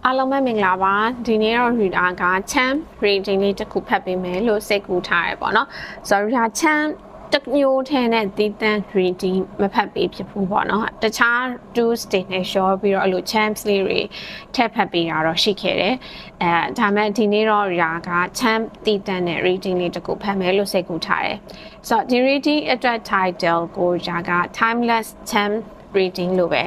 အားလုံးပဲမင်္ဂလာပါဒီနေ့တော့ reader က Cham reading လေးတစ်ခုဖတ်ပေးမယ်လို့စိတ်ကူးထားရပေါ့နော်ဆိုတော့ Cham တမျိုးထဲနဲ့တည်တံ့ reading မဖတ်ပေးဖြစ်ဘူးပေါ့နော်တခြား tools တွေနဲ့ short ပြီးတော့အဲ့လို Champs လေးတွေထည့်ဖတ်ပေးတာတော့ရှိခဲ့တယ်ဒါမဲ့ဒီနေ့တော့ reader က Cham တည်တံ့တဲ့ reading လေးတစ်ခုဖတ်မယ်လို့စိတ်ကူးထားတယ်ဆိုတော့ဒီ reading အတွက် title ကို reader က timeless Cham reading လို့ပဲ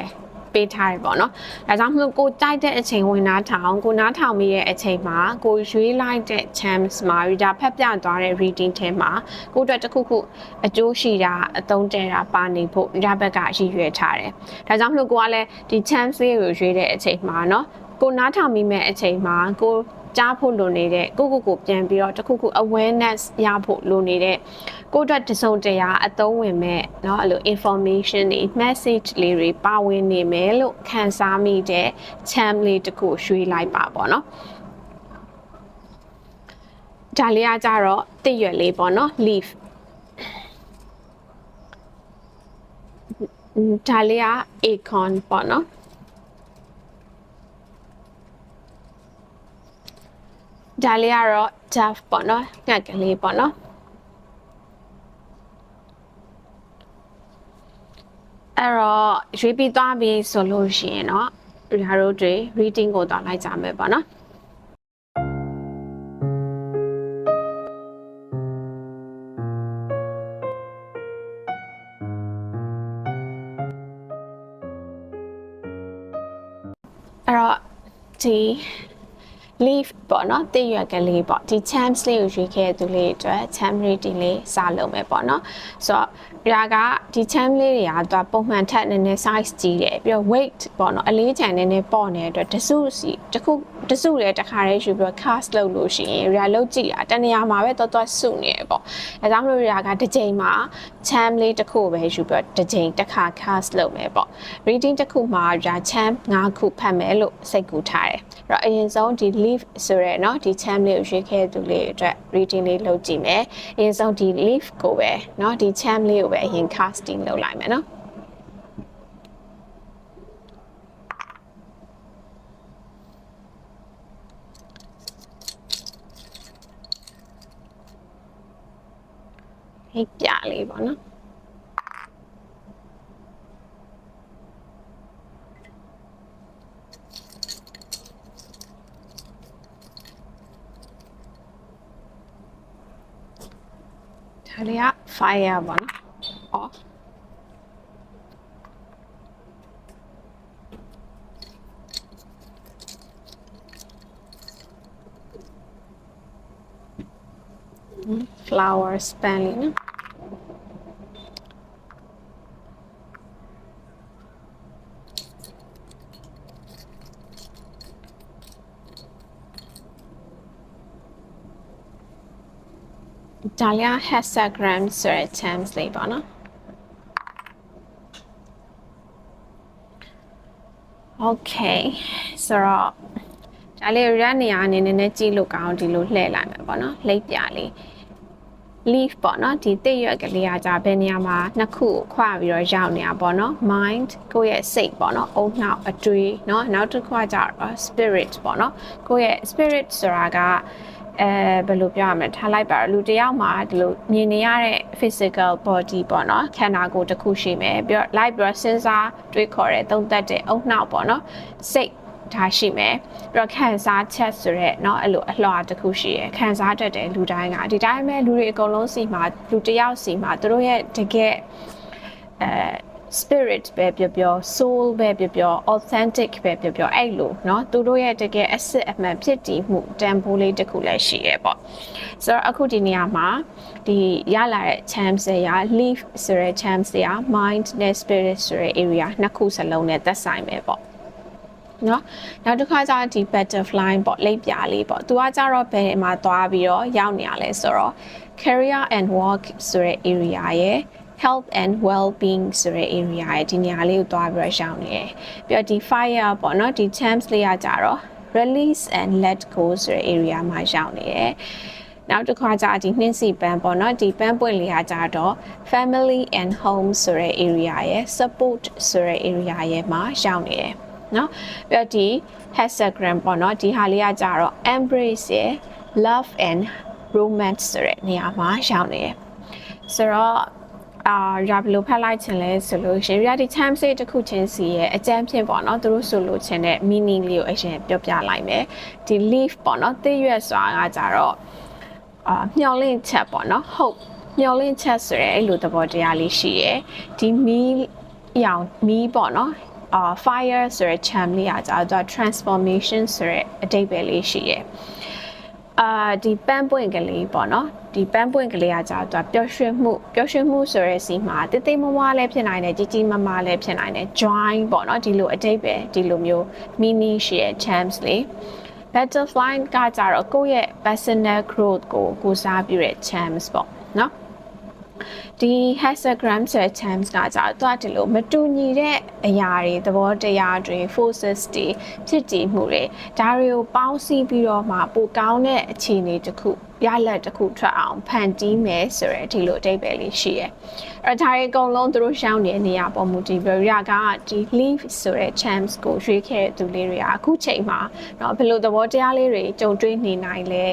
ပေးထားရပေါ့နော်။ဒါကြောင့်မလို့ကိုတိုက်တဲ့အချိန်ဝင်နားထောင်ကိုနားထောင်မိတဲ့အချိန်မှာကိုရွေးလိုက်တဲ့ chance မှာ reader ဖတ်ပြသွားတဲ့ reading ထဲမှာကိုအတွက်တစ်ခုခုအကျိုးရှိတာအသုံးတည့်တာပါနေဖို့ reader ဘက်ကရည်ရွယ်ထားတယ်။ဒါကြောင့်မလို့ကိုကလည်းဒီ chance လေးကိုရွေးတဲ့အချိန်မှာနော်ကိုနားထောင်မိမဲ့အချိန်မှာကိုကြားဖို့လိုနေတဲ့ကိုပြန်ပြီးတော့တခုခု awareness ရဖို့လိုနေတဲ့ကိုအတွက်တစုံတရာအသုံးဝင်မဲ့เนาะအဲ့လို information တွေ message လေးတွေပါဝင်နေမယ်လို့ခံစားမိတဲ့ cham လေးတခုရွှေ့လိုက်ပါပေါ့เนาะဒါလေးကကြတော့တစ်ရွက်လေးပေါ့เนาะ leaf ဒါလေးက acorn ပေါ့เนาะဒါလေးကတော့ dove ပေါ့နော်ငှက်ကလေးပေါ့နော်အဲ့တော့ရွေးပြီးသွားပြီဆိုလို့ရှိရင်เนาะဒါတို့တွေ reading ကိုသွားလိုက်ကြမယ်ပေါ့နော်အဲ့တော့ဒီ leaf ပေါ့နော်တစ်ရွက်ကလေးပေါ့ဒီ chams လေးကိုရွေးခဲ့သူလေးအတွက် cham reading လေးစလုပ်မယ်ပေါ့နော်ဆိုတော့ဒါကဒီ cham လေးတွေကတော့ပုံမှန်ထက်နည်းနည်း size ကြီးတယ်ပြီးတော့ weight ပေါ့နော်အလေးချန်နည်းနည်းပေါ့နေတဲ့အတွက်တစုလည်းတစ်ခါတည်းယူပြီးတော့ cast လုပ်လို့ရှိရင်ဒါလုပ်ကြည့်တာတနေရာမှာပဲတော်စုနေရပေါ့အဲဒါကြောင့်မလို့ဒါကတစ်ချိန်မှာ cham လေးတစ်ခုပဲယူပြီးတော့တစ်ချိန်တစ်ခါ cast လုပ်မယ်ပေါ့ reading တစ်ခုမှာဒါ cham 5ခုဖတ်မယ်လို့စိတ်ကူးထားတယ်အဲ့တော့အရင်ဆုံးဒီ leaf ဆိုရဲเนาะဒီ cham လေးကိုရွေးခဲ့သူလေးအတွက် reading လေးလုပ်ကြည့်မယ်အရင်ဆုံးဒီ leaf ကိုပဲเนาะဒီ cham လေးကိုပဲအရင် casting လုပ်လိုက်မယ်เนาะဟိတ်ပြလေးပေါ့နော်ဒါလေးက fire ပေါ့နော်အော်flower span လေးနော်ဒါလေးက hexagram ဆိုတဲ့ chams လေးပေါ့နော် okay ဆိုတော့ဒါလေးရနေရအနေနဲ့ကြည့်လို့ကောင်းဒီလိုလှည့်လိုက်မယ်ပေါ့နော်လိပ်ပြလေး leaf ပေါ့နော်ဒီတစ်ရွက်ကလေးကကြာဘယ်နေရာမှာနှစ်ခုခွာပြီးတော့ရောက်နေတာပေါ့နော် mind ကိုယ့်ရဲ့စိတ်ပေါ့နော်အုံနောက်အတွေးเนาะနောက်တစ်ခုကကြာတော့ spirit ပေါ့နော်ကိုယ့်ရဲ့ spirit ဆိုတာကဘယ်လိုပြောရမလဲထားလိုက်ပါလူတယောက်မှာဒီလိုမြင်နေရတဲ့ physical body ပေါ့နော်ခန္ဓာကိုယ်တစ်ခုရှိမယ်ပြီးတော့ light ပြီးတော့စဉ်းစားတွေးခေါ်တဲ့သုံးသပ်တဲ့အုံနောက်ပေါ့နော်စိတ်ဒါရှိမယ်ပြီးတော့ခံစားချက်ဆိုရက်เนาะအဲ့လိုအလှတစ်ခုရှိရယ်ခံစားတတ်တယ်လူတိုင်းကဒီတိုင်းပဲလူတွေအကုန်လုံးစီမှာလူတယောက်စီမှာသူတို့ရဲ့တကယ်spirit ပဲပြော soul ပဲပြော authentic ပဲပြောအဲ့လိုเนาะသူတို့ရဲ့တကယ်အစစ်အမှန်ဖြစ်တည်မှုတန်ဖိုးလေးတစ်ခုလည်းရှိရပေါ့ဆိုတော့အခုဒီနေရာမှာဒီရလာတဲ့ chams ရာ leaf ဆိုတဲ့ chams ရာ mind နဲ့ spirit ဆိုတဲ့ area နှစ်ခုစလုံးနဲ့သက်ဆိုင်ပဲပေါ့နော်နောက်တစ်ခါကျဒီ butterfly ပေါ့လိပ်ပြာလေးပေါ့သူကကြတော့ဘယ်မှာသွားပြီးတော့ရောက်နေရလဲဆိုတော့ career and work ဆိုတဲ့ area ရဲ့ health and well-being ဆိုတဲ့ area ရဲ့ဒီနေရာလေးကိုသွားပြီးတော့ရောက်နေတယ်ပြီးတော့ဒီ fire ပေါ့နော်ဒီ chams လေးကကြတော့ release and let go ဆိုတဲ့ area မှာရောက်နေတယ်နောက်တစ်ခါကျဒီနှင်းစီပန်းပေါ့နော်ဒီပန်းပွင့်လေးကကြတော့ family and home ဆိုတဲ့ area ရဲ့ support ဆိုတဲ့ area ရဲ့မှာရောက်နေတယ် နော်ပြီးတော့ဒီ hexagram ပေါ့နော်ဒီဟာလေးကကြတော့ embrace ရယ် love and romance ဆိုတဲ့နေရာမှာရောက်နေတယ်ဆိုတော့ရဘလို့ဖတ်လိုက်ချင်လဲဆိုလို့ရှင်ရဒီ time say တစ်ခုချင်းစီရဲ့အကျမ်းဖြင့်ပေါ့နော်သူတို့ဆိုလို့ချင်တဲ့ meaning လေးကိုအရင်ပြောပြလိုက်မယ်ဒီ leaf ပေါ့နော်သိရွက်ဆိုတာကကြတော့မျောလင့်ချက်ပေါ့နော် hope မျောလင့်ချက်ဆိုရဲအဲ့လိုသဘောတရားလေးရှိရယ်ဒီမီးရောင်မီးပေါ့နော်fire ဆိုရဲ charm လေးอ่ะကြာတော့ transformation ဆိုရဲအဓိပ္ပာယ်လေးရှိရယ်ဒီပန်းပွင့်ကလေးပေါ့နော်ဒီပန်းပွင့်ကလေးကကြာတော့ပျော်ရွှင်မှုဆိုရဲစီမှာတိတ်တိတ်မမလည်းဖြစ်နိုင်တယ်ကြီးကြီးမမလည်းဖြစ်နိုင်တယ် join ပေါ့နော်ဒီလိုအဓိပ္ပာယ်ဒီလိုမျိုး meaning ရှိရယ် charms လေး butterfly ကကြာတော့ကိုယ့်ရဲ့ personal growth ကိုစားပြုတဲ့ charms ပေါ့နော်ဒီ hexagram ဆိုတဲ့ terms ကကြာတော့ဒီလိုမတူညီတဲ့အရာတွေသဘောတရားတွေ forces တွေဖြစ်တည်မှုတွေဒါတွေကိုပေါင်းစည်းပြီးတော့မှပိုကောင်းတဲ့အခြေအနေတစ်ခုရလဒ်တစ်ခုထွက်အောင်ဖန်တီးမယ်ဆိုရယ်ဒီလိုအဓိပ္ပာယ်လေးရှိရယ်အဲ့ဒါတွေအကုန်လုံးသူတို့ရှောင်းနေတဲ့နေရာပေါ်မူတည်ပြီးရကဒီ leaf ဆိုတဲ့ terms ကိုရွေးခဲ့တဲ့သူလေးတွေကအခုချိန်မှာเนาะဘယ်လိုသဘောတရားလေးတွေကြုံတွေ့နေနိုင်လဲ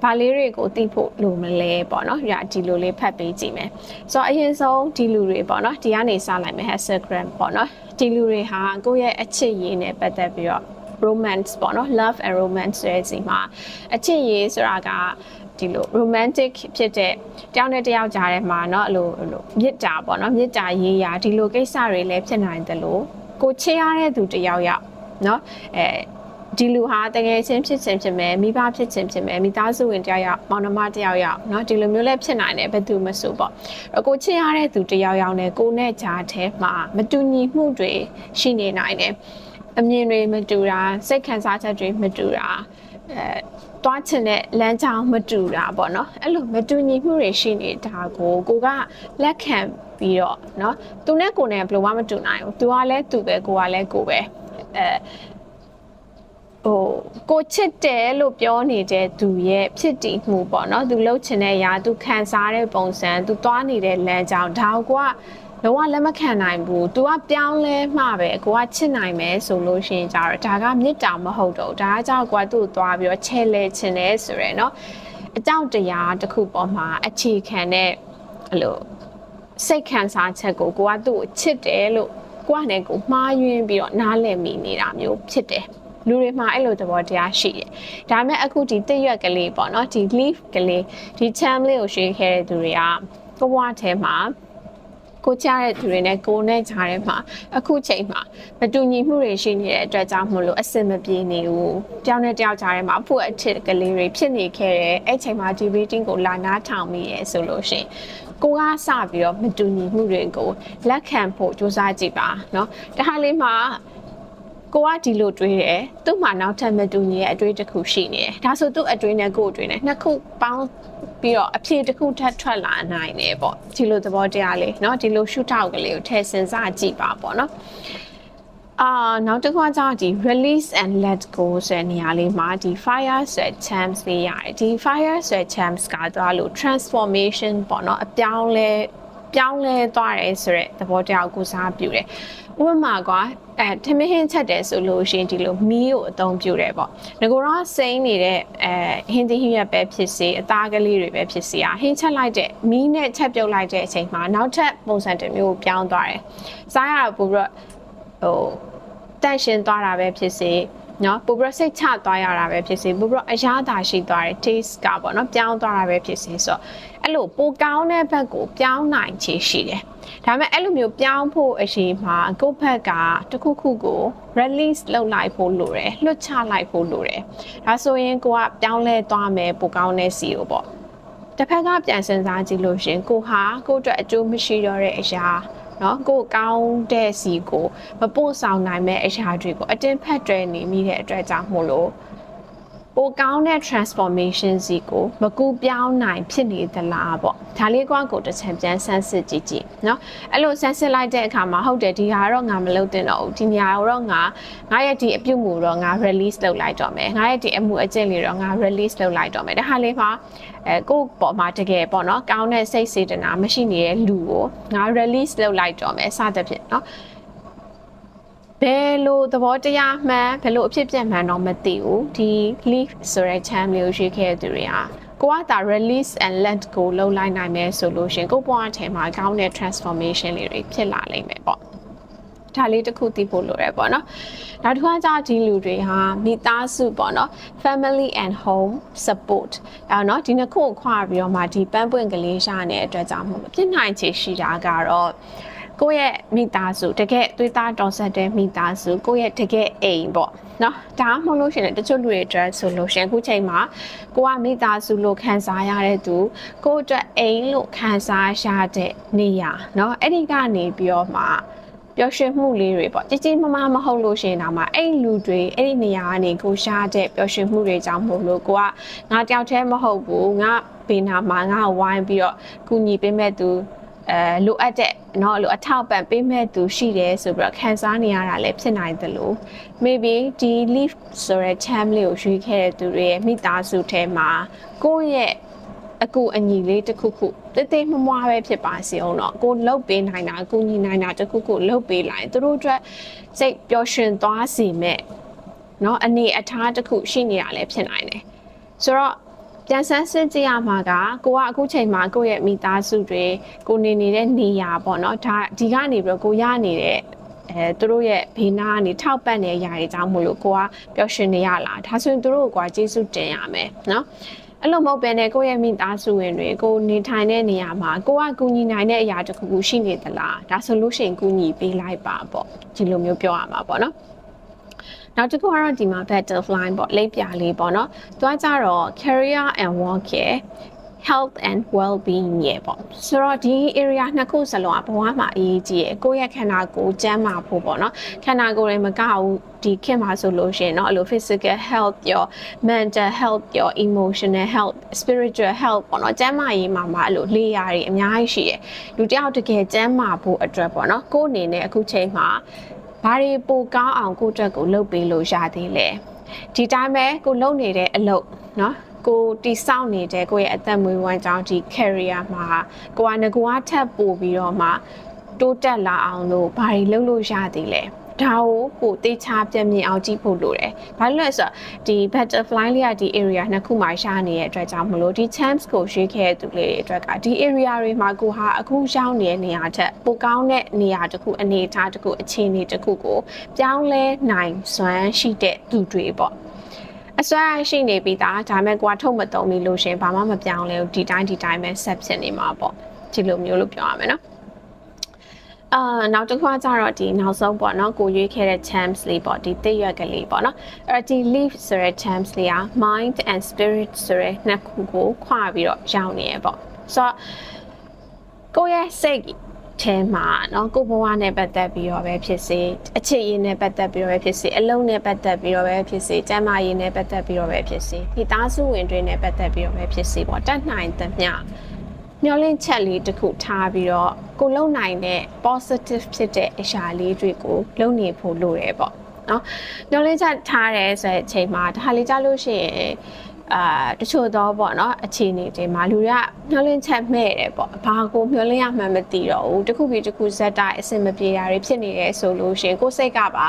ဘာလေးတွေကိုသိဖို့လိုမလဲပေါ့နော်။ဒီလိုလေးဖတ်ပေးကြည့်မယ်။ဆိုတော့အရင်ဆုံးဒီလူတွေပေါ့နော်။ဒီကနေစလိုက်မယ် hexagram ပေါ့နော်။ဒီလူတွေဟာကိုယ့်ရဲ့အချစ်ရည်နဲ့ပတ်သက်ပြီးတော့ romance ပေါ့နော် love and romance ဆိုတဲ့စီမှာအချစ်ရည်ဆိုတာကဒီလို romantic ဖြစ်တဲ့တယောက်နဲ့တယောက်ကြားထဲမှာเนาะအဲ့လိုမေတ္တာပေါ့နော်မေတ္တာရေးရာဒီလိုကိစ္စတွေလည်းဖြစ်နိုင်တယ်လို့ကိုချစ်ရတဲ့သူတယောက်ယောက်เนาะဒီလူဟာတကယ်ချင်းဖြစ်ချင်းဖြစ်မယ်မိဘဖြစ်ချင်းဖြစ်မယ်မိသားစုဝင်တယောက်ယောက်မောင်နှမတယောက်ယောက်เนาะဒီလိုမျိုးလည်းဖြစ်နိုင်တယ်ဘယ်သူမဆိုပေါ့ကိုချစ်ရတဲ့သူတယောက်ယောက်နဲ့ကိုနဲ့ကြားထဲမှာမတူညီမှုတွေရှိနေနိုင်တယ်အမြင်တွေမတူတာစိတ်ခံစားချက်တွေမတူတာတွားချင်တဲ့လမ်းကြောင်းမတူတာပေါ့နော်အဲ့လိုမတူညီမှုတွေရှိနေတာကိုကလက်ခံပြီးတော့เนาะသူနဲ့ကိုနဲ့ဘယ်လိုမှမတူနိုင်ဘူးသူကလည်းသူပဲကိုကလည်းကိုပဲကိုချစ်တယ်လို့ပြောနေတဲ့သူရဲ့ဖြစ်တည်မှုပေါ့နော်သူလှုပ်ချင်တဲ့ຢာသူခံစားတဲ့ပုံစံသူသွားနေတဲ့လမ်းကြောင်းဒါကလုံးဝလက်မခံနိုင်ဘူး။ तू ကပြောင်းလဲမှပဲကိုကချစ်နိုင်မယ်ဆိုလို့ရှိရင်ကြတော့ဒါကမြစ်တာမဟုတ်တော့ဒါကကြောင့်ကိုကသူ့ကိုသွားပြီးတော့ချဲလဲချင်တယ်ဆိုရယ်เนาะအကြောင်းတရားတစ်ခုပေါ်မှာအခြေခံတဲ့အဲ့လိုစိတ်ခံစားချက်ကိုကသူ့ကိုချစ်တယ်လို့ကိုကနဲ့ကိုမှားယွင်းပြီးတော့နားလည်မိနေတာမျိုးဖြစ်တယ်။လူတွေမှာအဲ့လိုသဘောတရားရှိတယ်။ဒါပေမဲ့အခုဒီတစ်ရွက်ကလေးပေါ့နော်ဒီ leaf ကလေးဒီ charm လေးကိုရွှေ့ခဲ့တဲ့သူတွေကကိုဘွားထဲမှာကိုချတဲ့သူတွေနဲ့ကိုနဲ့ကြားထဲမှာအခုချိန်မှာမတူညီမှုတွေရှိနေတဲ့အတွက်ကြောင့်မလို့အဆင်မပြေနေဘူး။ကြောင်နဲ့တယောက်ကြားထဲမှာအဖို့အထစ်ကလေးတွေဖြစ်နေခဲ့တဲ့အဲ့ချိန်မှာဒီ reading ကိုလာနားထောင်မိရဲဆိုလို့ရှိရင်ကိုကစပြီးတော့မတူညီမှုတွေကိုလက်ခံဖို့ကြိုးစားကြည့်ပါเนาะ။တခါလေးမှာကိုကဒီလိုတွေးတယ်သူ့မှာနောက်ထပ်မတူညီရဲ့အတွေးတစ်ခုရှိနေတယ်ဒါဆိုသူ့အတွေးနဲ့ကိုယ်အတွေးနဲ့နှစ်ခုပေါင်းပြီးတော့အဖြေတစ်ခုထပ်ထွက်လာနိုင်တယ်ပေါ့ဒီလိုသဘောတရားလေးเนาะဒီလိုရှုထောက်ကလေးကိုထည့်စဉ်းစားကြည့်ပါပေါ့เนาะနောက်တစ်ခါကျတော့ဒီ release and let go ဆိုတဲ့နေရာလေးမှာဒီ fire ဆိုတဲ့ chance လေးရတယ်ဒီ fire ဆိုတဲ့ chance ကတော့လို့ transformation ပေါ့เนาะအပြောင်းလဲသွားတယ်ဆိုတဲ့သဘောတရားကိုစားပြုတယ်ဥပမာကထမင်းဟင်းချက်တယ်ဆိုလို့ရှိရင်ဒီလိုမီးကိုအသုံးပြုတယ်ပေါ့ငကိုတော့စိမ့်နေတဲ့ဟင်းသီးဟင်းရွက်ပဲဖြစ်စေအသားကလေးတွေပဲဖြစ်စေဟင်းချက်လိုက်တဲ့မီးနဲ့ချက်ပြုတ်လိုက်တဲ့အချိန်မှာနောက်ထပ်ပုံစံတစ်မျိုးပြောင်းသွားတယ်စားရတော့ပို့ပြီးတော့တန့်ရှင်းသွားတာပဲဖြစ်စေနော်ပို့ပြီးစိတ်ချသွားရတာပဲဖြစ်စေပို့ပြီးအရသာရှိသွားတယ် taste ကပေါ့နော်ပြောင်းသွားတာပဲဖြစ်စေဆိုတော့အဲ့လိုပိုကောင်းတဲ့ဘက်ကိုပြောင်းနိုင်ချေရှိတယ်ဒါပေမဲ့အဲ့လိုမျိုးပြောင်းဖို့အရှိမှာကိုယ့်ဘက်ကတခုခုကို release လုပ်လိုက်ဖို့လိုတယ်လွတ်ချလိုက်ဖို့လိုတယ်ဒါဆိုရင်ကိုကပြောင်းလဲသွားမယ်ပိုကောင်းတဲ့စီကိုပေါ့တစ်ဖက်ကပြန်စဉ်းစားကြည့်လို့ရှင်ကိုဟာကိုယ့်အတွက်အကျိုးမရှိတော့တဲ့အရာနော်ကိုကောင်းတဲ့စီကိုမပို့ဆောင်နိုင်မဲ့အရာတွေကိုအတင်းဖက်တွဲနေမိတဲ့အတွက်ကြောင့်မို့လို့ပိုကောင်းတဲ့ transformation စီကိုမကူပြောင်းနိုင်ဖြစ်နေသလားပေါ့ဒါလေးကိုတစ်ချက်ပြန်ဆန်းစစ်ကြည့်နော်အဲ့လိုဆန်းစစ်လိုက်တဲ့အခါမှာဟုတ်တယ်ဒီဟာတော့ငါမလုပ်တင်တော့ဘူးဒီနေရာတော့ငါရဲ့ဒီအပြုတ်မှုတော့ငါ release လုပ်လိုက်တော့မယ်ငါရဲ့ဒီအမှုအကျင့်လေးတော့ငါ release လုပ်လိုက်တော့မယ်ဒါဟာလေးမှာကိုယ့်ပေါ်မှာတကယ်ပေါ့နော်ကောင်းတဲ့စိတ်စေတနာမရှိနေတဲ့လူကိုငါ release လုပ်လိုက်တော့မယ်စသဖြင့်နော် ဘယ်လိုသဘောတရားမှန်ဘယ်လိုအဖြစ်ပြန်မှန်တော့မသိဘူးဒီ leave ဆိုတဲ့ channel လေးကိုရွေးခဲ့တဲ့သူတွေဟာကိုကဒါ release and let go လုပ်လိုက်နိုင်မယ်ဆိုလို့ရှင်ကိုဘဝထဲမှာကောင်းတဲ့ transformation လေးတွေဖြစ်လာလိမ့်မယ်ပေါ့ဒါလေးတစ်ခုသိဖို့လိုတယ်ပေါ့နော်နောက်တစ်ခါကျဒီလူတွေဟာမိသားစုပေါ့နော် family and home support နော်ဒီနှစ်ခုကိုခွာပြီးတော့မှဒီပန်းပွင့်ကလေးရှာနေတဲ့အတွက်ကြောင့်မို့လို့ဖြစ်နိုင်ချေရှိတာကတော့ကိုယ့်ရဲ့မိသားစုတကယ်သွေးသားတော်ဆက်တဲ့မိသားစုကိုယ့်ရဲ့တကယ်အိမ်ပေါ့နော်ဒါမှမဟုတ်လို့ရှိရင်တချို့လူတွေအတွက်ဆိုလို့ရှိရင်အခုချိန်မှာကိုကမိသားစုလို့ခံစားရတဲ့သူကိုယ့်အတွက်အိမ်လို့ခံစားရတဲ့နေရာနော်အဲ့ဒီကနေပြီးတော့မှပျော်ရွှင်မှုလေးတွေပေါ့ကြီးမဟုတ်လို့ရှိရင်တော့မှအဲ့လူတွေအဲ့ဒီနေရာကနေကိုရှားတဲ့ပျော်ရွှင်မှုတွေကြောင့်မို့လို့ကိုကငါတယောက်တည်းမဟုတ်ဘူးငါဘေးနာမှာငါဝိုင်းပြီးတော့ကူညီပေးမဲ့သူလိုအပ်တဲ့เนาะလိုအထောက်ပံ့ပေးမဲ့သူရှိတယ်ဆိုပြီးတော့ခံစားနေရတာလည်းဖြစ်နိုင်တယ်လို့ maybe ဒီ leave ဆိုတဲ့ channel လေးကိုရွေးခဲ့တဲ့သူတွေရဲ့မိသားစုထဲမှာကိုယ့်ရဲ့အကူအညီလေးတစ်ခုခုတိတ်မမွားပဲဖြစ်ပါစေအောင်တော့ကိုလှုပ်ပေးနိုင်တာကိုညီနိုင်တာတစ်ခုခုလှုပ်ပေးလိုက်သူတို့အတွက်စိတ်ပျော်ရွှင်သွားစေမဲ့เนาะအနေအထားတစ်ခုရှိနေတာလည်းဖြစ်နိုင်တယ်ဆိုတော့ပြန်ဆန်းစစ်ကြည့်ရမှာကကိုကအခုချိန်မှာကိုယ့်ရဲ့မိသားစုတွေကိုနေနေတဲ့နေရာပေါ့နော်ဒါဒီကနေပြီးတော့ကိုရနေတဲ့သူတို့ရဲ့ဘေးနားကနေထောက်ပံ့တဲ့အရာတွေကြောင့်မို့လို့ကိုကပျော်ရွှင်နေရလားဒါဆိုရင်သူတို့ကကျေးဇူးတင်ရမယ်နော်အဲ့လိုမဟုတ်ဘဲနဲ့ကိုယ့်ရဲ့မိသားစုဝင်တွေကိုနေထိုင်တဲ့နေရာမှာကိုကကူညီနိုင်တဲ့အရာတစ်ခုခုရှိနေသလားဒါဆိုလို့ရှိရင်ကူညီပေးလိုက်ပါပေါ့ဒီလိုမျိုးပြောရမှာပေါ့နော်နောက်တစ်ခုကတော့ဒီမှာ butterfly ပေါ့လိပ်ပြာလေးပေါ့နော်သူကကြတော့ career and work ရဲ့ health and well-being ရဲ့ပေါ့ဆိုတော့ဒီ area နှစ်ခုစလုံးကဘဝမှာအရေးကြီးရယ်ကိုယ့်ရဲ့ခန္ဓာကိုယ်ကျန်းမာဖို့ပေါ့နော်ခန္ဓာကိုယ်တွေမကဘူးဒီခေတ်မှာဆိုလို့ရှိရင်เนาะအဲ့လို physical health ရော mental health ရော emotional health spiritual health ပေါ့နော်ကျန်းမာရေးမှာအဲ့လို layer တွေအများကြီးရှိရယ်လူတစ်ယောက်တကယ်ကျန်းမာဖို့အတွက်ပေါ့နော်ကိုယ့်အနေနဲ့အခုချိန်မှာဘာတွေပိုကောင်းအောင်ကိုယ့်အတွက်ကိုလုပ်ပေးလို့ရသေးလဲဒီတိုင်းပဲကိုလုပ်နေတဲ့အလုပ်เนาะကိုတိစောင့်နေတဲ့ကိုယ့်ရဲ့အသက်မွေးဝမ်းကြောင်းဒီ career မှာကိုကငကွာထပ်ပို့ပြီးတော့မှတိုးတက်လာအောင်လို့ဘာတွေလုပ်လို့ရသေးလဲဒါကိုတေချာပြမြင်အောင်ကြည့်ဖို့လိုတယ်။ဘာလို့လဲဆိုတော့ဒီ butterfly လေးကဒီ area နှစ်ခုမှာရှားနေတဲ့အတွက်ကြောင့်မလို့ဒီ chance ကိုရွေးခဲ့တဲ့သူလေးတွေအတွက်ကဒီ area တွေမှာကိုဟာအခုရောက်နေတဲ့နေရာထက်ပိုကောင်းတဲ့နေရာတစ်ခုအနေအထားတစ်ခုအခြေအနေတစ်ခုကိုပြောင်းလဲနိုင်စွမ်းရှိတဲ့သူတွေပေါ့။အစွမ်းရှိနေပြီးသားဒါမဲ့ကိုကထုတ်မတုံးပြီလို့ရှင်ဘာမှမပြောင်းလဲဘူးဒီတိုင်းပဲဆက်ဖြစ်နေမှာပေါ့။ဒီလိုမျိုးလို့ပြောရမယ်နော်။နောက်တစ်ခါကျတော့ဒီနောက်ဆုံးပေါ့နော်ကိုရွေးခဲ့တဲ့ champs လေးပေါ့ဒီတိတ်ရွက်ကလေးပေါ့နော်အဲ့ဒီ leaf ဆိုတဲ့ champs လေးက mind and spirit ဆိုတဲ့နှစ်ခုကိုခွာပြီးတော့ရောင်းနေရပေါ့ဆိုတော့ကိုရဲ့စိတ်ထဲမှာနော်ကိုဘဝနဲ့ပတ်သက်ပြီးတော့ပဲဖြစ်စေအခြေရင်းနဲ့ပတ်သက်ပြီးတော့ပဲဖြစ်စေအလုံးနဲ့ပတ်သက်ပြီးတော့ပဲဖြစ်စေကျန်းမာရေးနဲ့ပတ်သက်ပြီးတော့ပဲဖြစ်စေဒီသားစုဝင်တွေနဲ့ပတ်သက်ပြီးတော့ပဲဖြစ်စေပေါ့တတ်နိုင်သမျှမျောလင့်ချက်လေးတစ်ခုထားပြီးတော့ကိုလုံနိုင်တဲ့ positive ဖြစ်တဲ့အရာလေးတွေကိုလုံနေဖို့လိုတယ်ပေါ့နော်မျောလင့်ချက်ထားတယ်ဆိုတဲ့အချိန်မှာဒါလေးကြလို့ရှိရင်တချို့တော့ပေါ့နော်အခြေအနေတွေမှာလူတွေကမျောလင့်ချက်မဲ့တယ်ပေါ့ဘာကိုမျောလင့်ရမှန်းမသိတော့ဘူးတစ်ခုပြီးတစ်ခုဇက်တိုင်းအဆင်မပြေတာတွေဖြစ်နေတယ်ဆိုလို့ရှိရင်ကိုယ်စိတ်ကပါ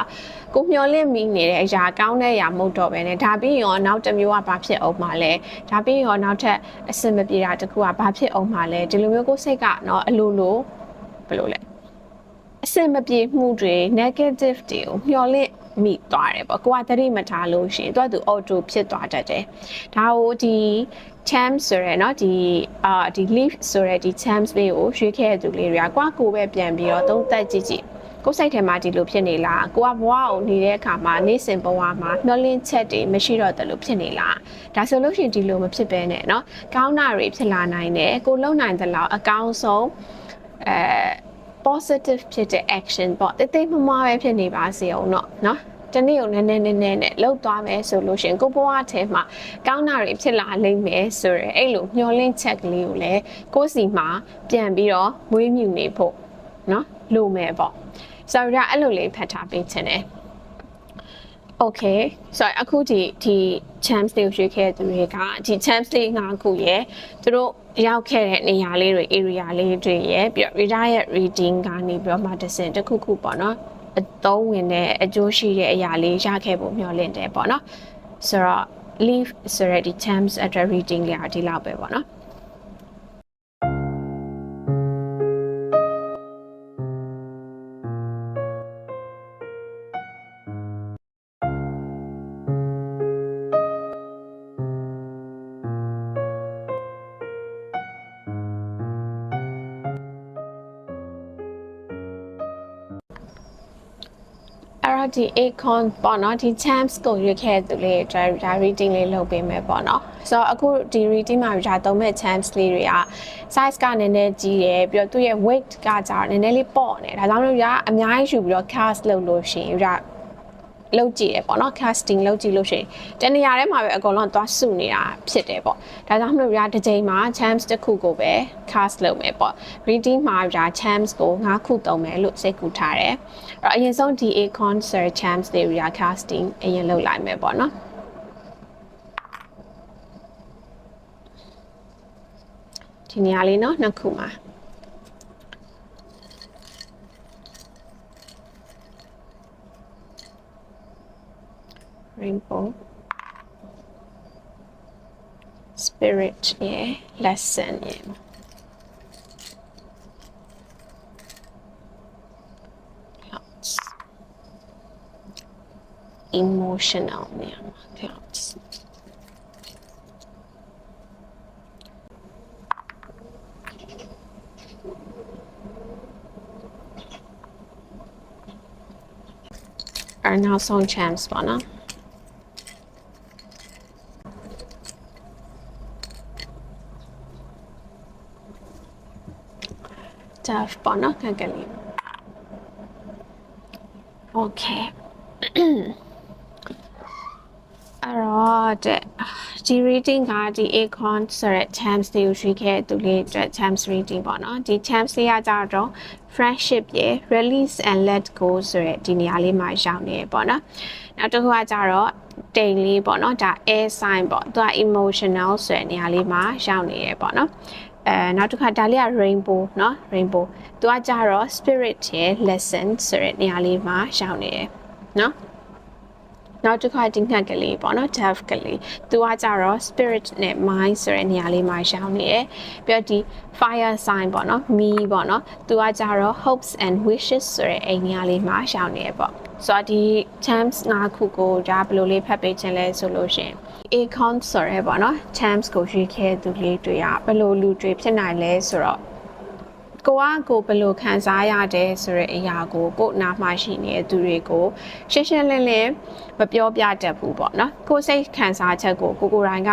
ကိုမျောလင့်မိနေတဲ့အရာကောင်းတဲ့အရာမဟုတ်တော့ပဲねဒါပြီးရောနောက်တစ်မျိုးကဘာဖြစ်အောင်မှာလဲဒါပြီးရောနောက်ထပ်အဆင်မပြေတာတစ်ခုကဘာဖြစ်အောင်မှာလဲဒီလိုမျိုးကိုယ်စိတ်ကနော်အလိုလိုဘယ်လိုလဲအဆင်မပြေမှုတွေ negative တွေကိုမျောလင့်မိသွားတယ်ပေါ့ကိုကသတိမထားလို့ရှိရင်သူကသူ auto ဖြစ်သွားတတ်တယ်ဒါကိုဒီ champs ဆိုရယ်เนาะဒီ leaf ဆိုရယ်ဒီ champs လေးကိုရွေးခဲ့တဲ့သူလေးတွေကကိုပဲပြန်ပြီးတော့သုံးသပ်ကြည့်ကိုယ်စိတ်ထဲမှာဒီလိုဖြစ်နေလားကိုကဘဝကိုနေတဲ့အခါမှာနေ့စဉ်ဘဝမှာမျောလင့်ချက်တွေမရှိတော့တယ်လို့ဖြစ်နေလားဒါဆိုလို့ရှိရင်ဒီလိုမဖြစ်ပဲနဲ့เนาะကောင်းတာတွေဖြစ်လာနိုင်တယ်ကိုလုံနိုင်တဲ့လောက်အကောင်းဆုံးpositive ဖြစ်တဲ့ action ပေါ့တိတ်မမပဲဖြစ်နေပါစေအောင်เนาะတနေ့ကိုနည်းနဲ့လောက်သွားမယ်ဆိုလို့ရှင်ကိုဘဝထဲမှာကောင်းတာတွေဖြစ်လာလိမ့်မယ်ဆိုရယ်အဲ့လိုမျောလင့်ချက်ကလေးကိုလည်းကိုယ်စီမှာပြန်ပြီးတော့မွေးမြူနေဖို့เนาะလိုမယ်ပေါ့ဆိုတော့အဲ့လိုလေးဖတ်ထားပေးချင်တယ် Okay ဆိုတော့အခုဒီ champs တွေရွေးခဲ့တဲ့သူတွေကဒီ champs တွေ5ခုရယ်သူတို့ရောက်ခဲ့တဲ့နေရာလေးတွေ area လေးတွေရယ်ပြီးတော့ reader ရဲ့ reading ကနေပြီးတော့မှတစ်စင်တစ်ခုခုပေါ့နော် အသုံးဝင်တဲ့အကျိုးရှိတဲ့အရာလေးရခဲ့ဖို့မျှော်လင့်တယ်ပေါ့နော်ဆိုတော့ leave ဆိုတဲ့ဒီ terms address reading လေးအဒီလောက်ပဲပေါ့နော် အဲ့တော့ဒီ icon ပေါ့နော်ဒီ champs ကိုရွေးခဲ့သူလေးဒါ reading လေးလုပ်ပေးမယ်ပေါ့နော်ဆိုတော့အခုဒီ reading မှာဒါသုံးမဲ့ champs လေးတွေက size ကနည်းနည်းကြီးတယ်ပြီးတော့သူ့ရဲ့ weight ကကြာနည်းနည်းလေးပေါ့နေဒါကြောင့်လို့အများကြီးယူပြီးတော့ cast လုပ်လို့ရှိရင်ဒါလုပ်ကြည့်ရပေါ့နော် casting လုပ်ကြည့်လို့ရှိရင်တနေရာထဲမှာပဲအကုန်လုံးသွားစုနေတာဖြစ်တယ်ပေါ့ဒါကြောင့်မလို့တစ်ချိန်မှာ champs တစ်ခုကိုပဲ cast လုပ်မယ်ပေါ့ reading မှာchamps ကို9ခုသုံးမယ်လို့စိတ်ကူထားတယ်အဲ့တော့အရင်ဆုံးဒီ icon search champs တွေ casting အရင်လုပ်လိုက်မယ်ပေါ့နော်ဒီနေရာလေးနော်နှစ်ခုမှာrainbow spirit yeah lesson yeah clouds emotional yeah clouds are now song champs ပေါ့နော်tough ပေါ့နော်ကကလေး okay အဲ့တော့ဒီ reading ကဒီ icon ဆိုတဲ့ champs တွေကိုရွှေ့ခဲ့သူလေးအတွက် champs reading ပေါ့နော်ဒီ champs လေးကကြတော့ friendship ရဲ့ release and let go ဆိုတဲ့ဒီနေရာလေးမှာရောက်နေပေါ့နော်နောက်တစ်ခုကကြတော့တိမ်လေးပေါ့နော်ဒါ air sign ပေါ့သူက emotional ဆိုတဲ့နေရာလေးမှာရောက်နေရပေါ့နော်နောက်တစ်ခါဒါလေးက rainbow เนาะ rainbow သူကကြတော့ spirit ရဲ့ lesson ဆိုတဲ့နေရာလေးမှာရောက်နေတယ်เนาะနောက်တစ်ခါဒီငှက်ကလေးပေါ့နော် dove ကလေးသူကကြတော့ spirit နဲ့ mind ဆိုတဲ့နေရာလေးမှာရောက်နေတယ်ပြီးတော့ဒီ fire sign ပေါ့နော် me ပေါ့နော်သူကကြတော့ hopes and wishes ဆိုတဲ့အိမ်နေရာလေးမှာရောက်နေတယ်ပေါ့ဆိုတော့ဒီ terms 9ခုကိုဒါဘယ်လိုလေးဖတ်ပေးခြင်းလဲဆိုလို့ရှင် icon ဆိုရဲပေါ့နော် terms ကိုရွေးခဲ့သူလေးတွေကဘယ်လိုလူတွေဖြစ်နိုင်လဲဆိုတော့ကိုဘယ်လိုခံစားရတယ်ဆိုတဲ့အရာကိုနားမှာရှိနေတဲ့သူတွေကိုရှင်းရှင်းလင်းလင်းမပြောပြတတ်ဘူးပေါ့နော်ကိုစိတ်ခံစားချက်ကိုကိုယ်တိုင်က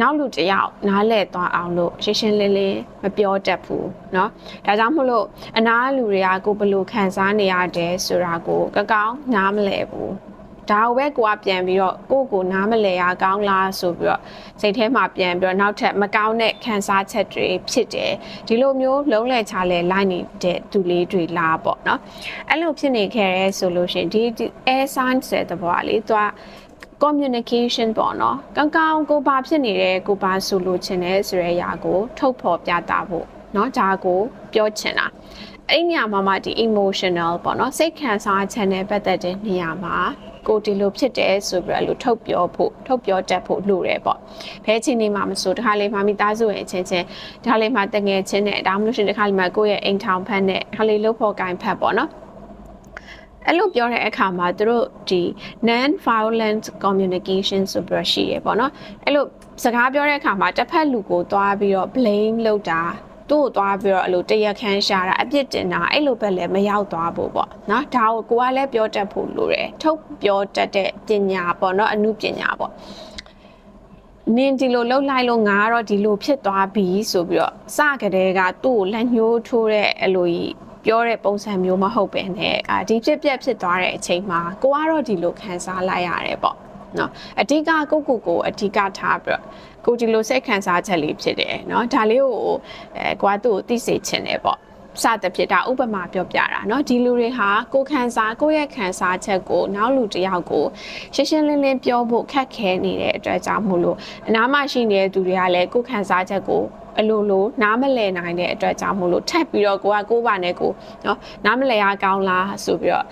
နောက်လူတယောက်နားလဲသွားအောင်လို့ရှင်းရှင်းလင်းလင်းမပြောတတ်ဘူးเนาะဒါကြောင့်မို့လို့အနားလူတွေကကိုဘယ်လိုခံစားနေရတယ်ဆိုတာကိုကောင်းနားမလဲဘူးဒါကိုပဲကိုကပြန်ပြီးတော့ကိုနားမလဲရကောင်းလားဆိုပြီးတော့စိတ်ထဲမှာပြန်ပြီးတော့နောက်ထပ်မကောင်းတဲ့ခံစားချက်တွေဖြစ်တယ်ဒီလိုမျိုးလုံးလဲချလဲလိုက်နေတဲ့သူလေးတွေလားပေါ့เนาะအဲ့လိုဖြစ်နေခဲ့ရဲဆိုလို့ရှိရင်ဒီ air sign တဲ့သဘောကလေသူကcommunication ပေါ့နော်ကောင်းကိုဘာဖြစ်နေတယ်ကိုဘာဆိုလို့ချင်တယ်ဆိုတဲ့အရာကိုထုတ်ဖော်ပြတာဖို့เนาะဒါကိုပြောချင်တာအဲ့နေရာမှာဒီ emotional ပေါ့နော်စိတ်ခံစားချက်နဲ့ပတ်သက်တဲ့နေရာမှာကိုဒီလိုဖြစ်တယ်ဆိုပြီးတော့ထုတ်ပြောတတ်ဖို့လိုတယ်ပေါ့ဘဲချင်းနေမှာမဆိုတခါလေးမှမိသားစုရဲ့အချင်းချင်းတခါလေးမှတငယ်ချင်းနဲ့ဒါမှမဟုတ်ရှင်တခါလေးမှကိုယ့်ရဲ့အိမ်ထောင်ဖက်နဲ့တခါလေးလှုပ်ဖို့ကိုင်ဖက်ပေါ့နော်အဲ့လိုပြောတဲ့အခါမှာသူတို့ဒီ non violent communication ဆိုပြီးရှိရပေါ့နော်အဲ့လိုစကားပြောတဲ့အခါမှာတစ်ဖက်လူကိုသွားပြီးတော့ blame လုပ်တာသူ့ကိုသွားပြီးတော့အဲ့လိုတရခန်းရှာတာအပြစ်တင်တာအဲ့လိုပဲလည်းမရောက်သွားဖို့ပေါ့နော်ဒါကိုကလည်းပြောတတ်ဖို့လိုတယ်ထုတ်ပြောတတ်တဲ့ပညာပေါ့နော်အမှုပညာပေါ့နင်ဒီလိုလှုပ်လိုက်လို့ငါကတော့ဒီလိုဖြစ်သွားပြီဆိုပြီးတော့စကတည်းကသူ့ကိုလက်ညှိုးထိုးတဲ့အဲ့လိုကြီးပြောတဲ့ပုံစံမျိုးမဟုတ်ပဲနဲ့ဒီဖြစ်သွားတဲ့အချိန်မှာကိုကတော့ဒီလိုခံစားလိုက်ရတယ်ပေါ့နော်အဓိကကိုအဓိကထားပြီးတော့ကိုဒီလိုစိတ်ခံစားချက်လေးဖြစ်တယ်နော်ဒါလေးကိုကိုကသူ့ကိုသိစေချင်တယ်ပေါ့စသဖြင့်ဒါဥပမာပြောပြတာเนาะဒီလူတွေဟာကိုယ့်ရဲ့ခံစားချက်ကိုနောက်လူတစ်ယောက်ကိုရှင်းရှင်းလင်းလင်းပြောဖို့ခက်ခဲနေတဲ့အတွက်ကြောင့်မို့လို့အနားမှာရှိနေတဲ့သူတွေကလည်းကိုယ်ခံစားချက်ကို အလိုနားမလည်နိုင်တဲ့အတွက်ကြောင့်မို့လို့ထပ်ပြီးတော့ကိုပါနဲ့ကိုเนาะနားမလည်ရကောင်းလားဆိုပြီးတော့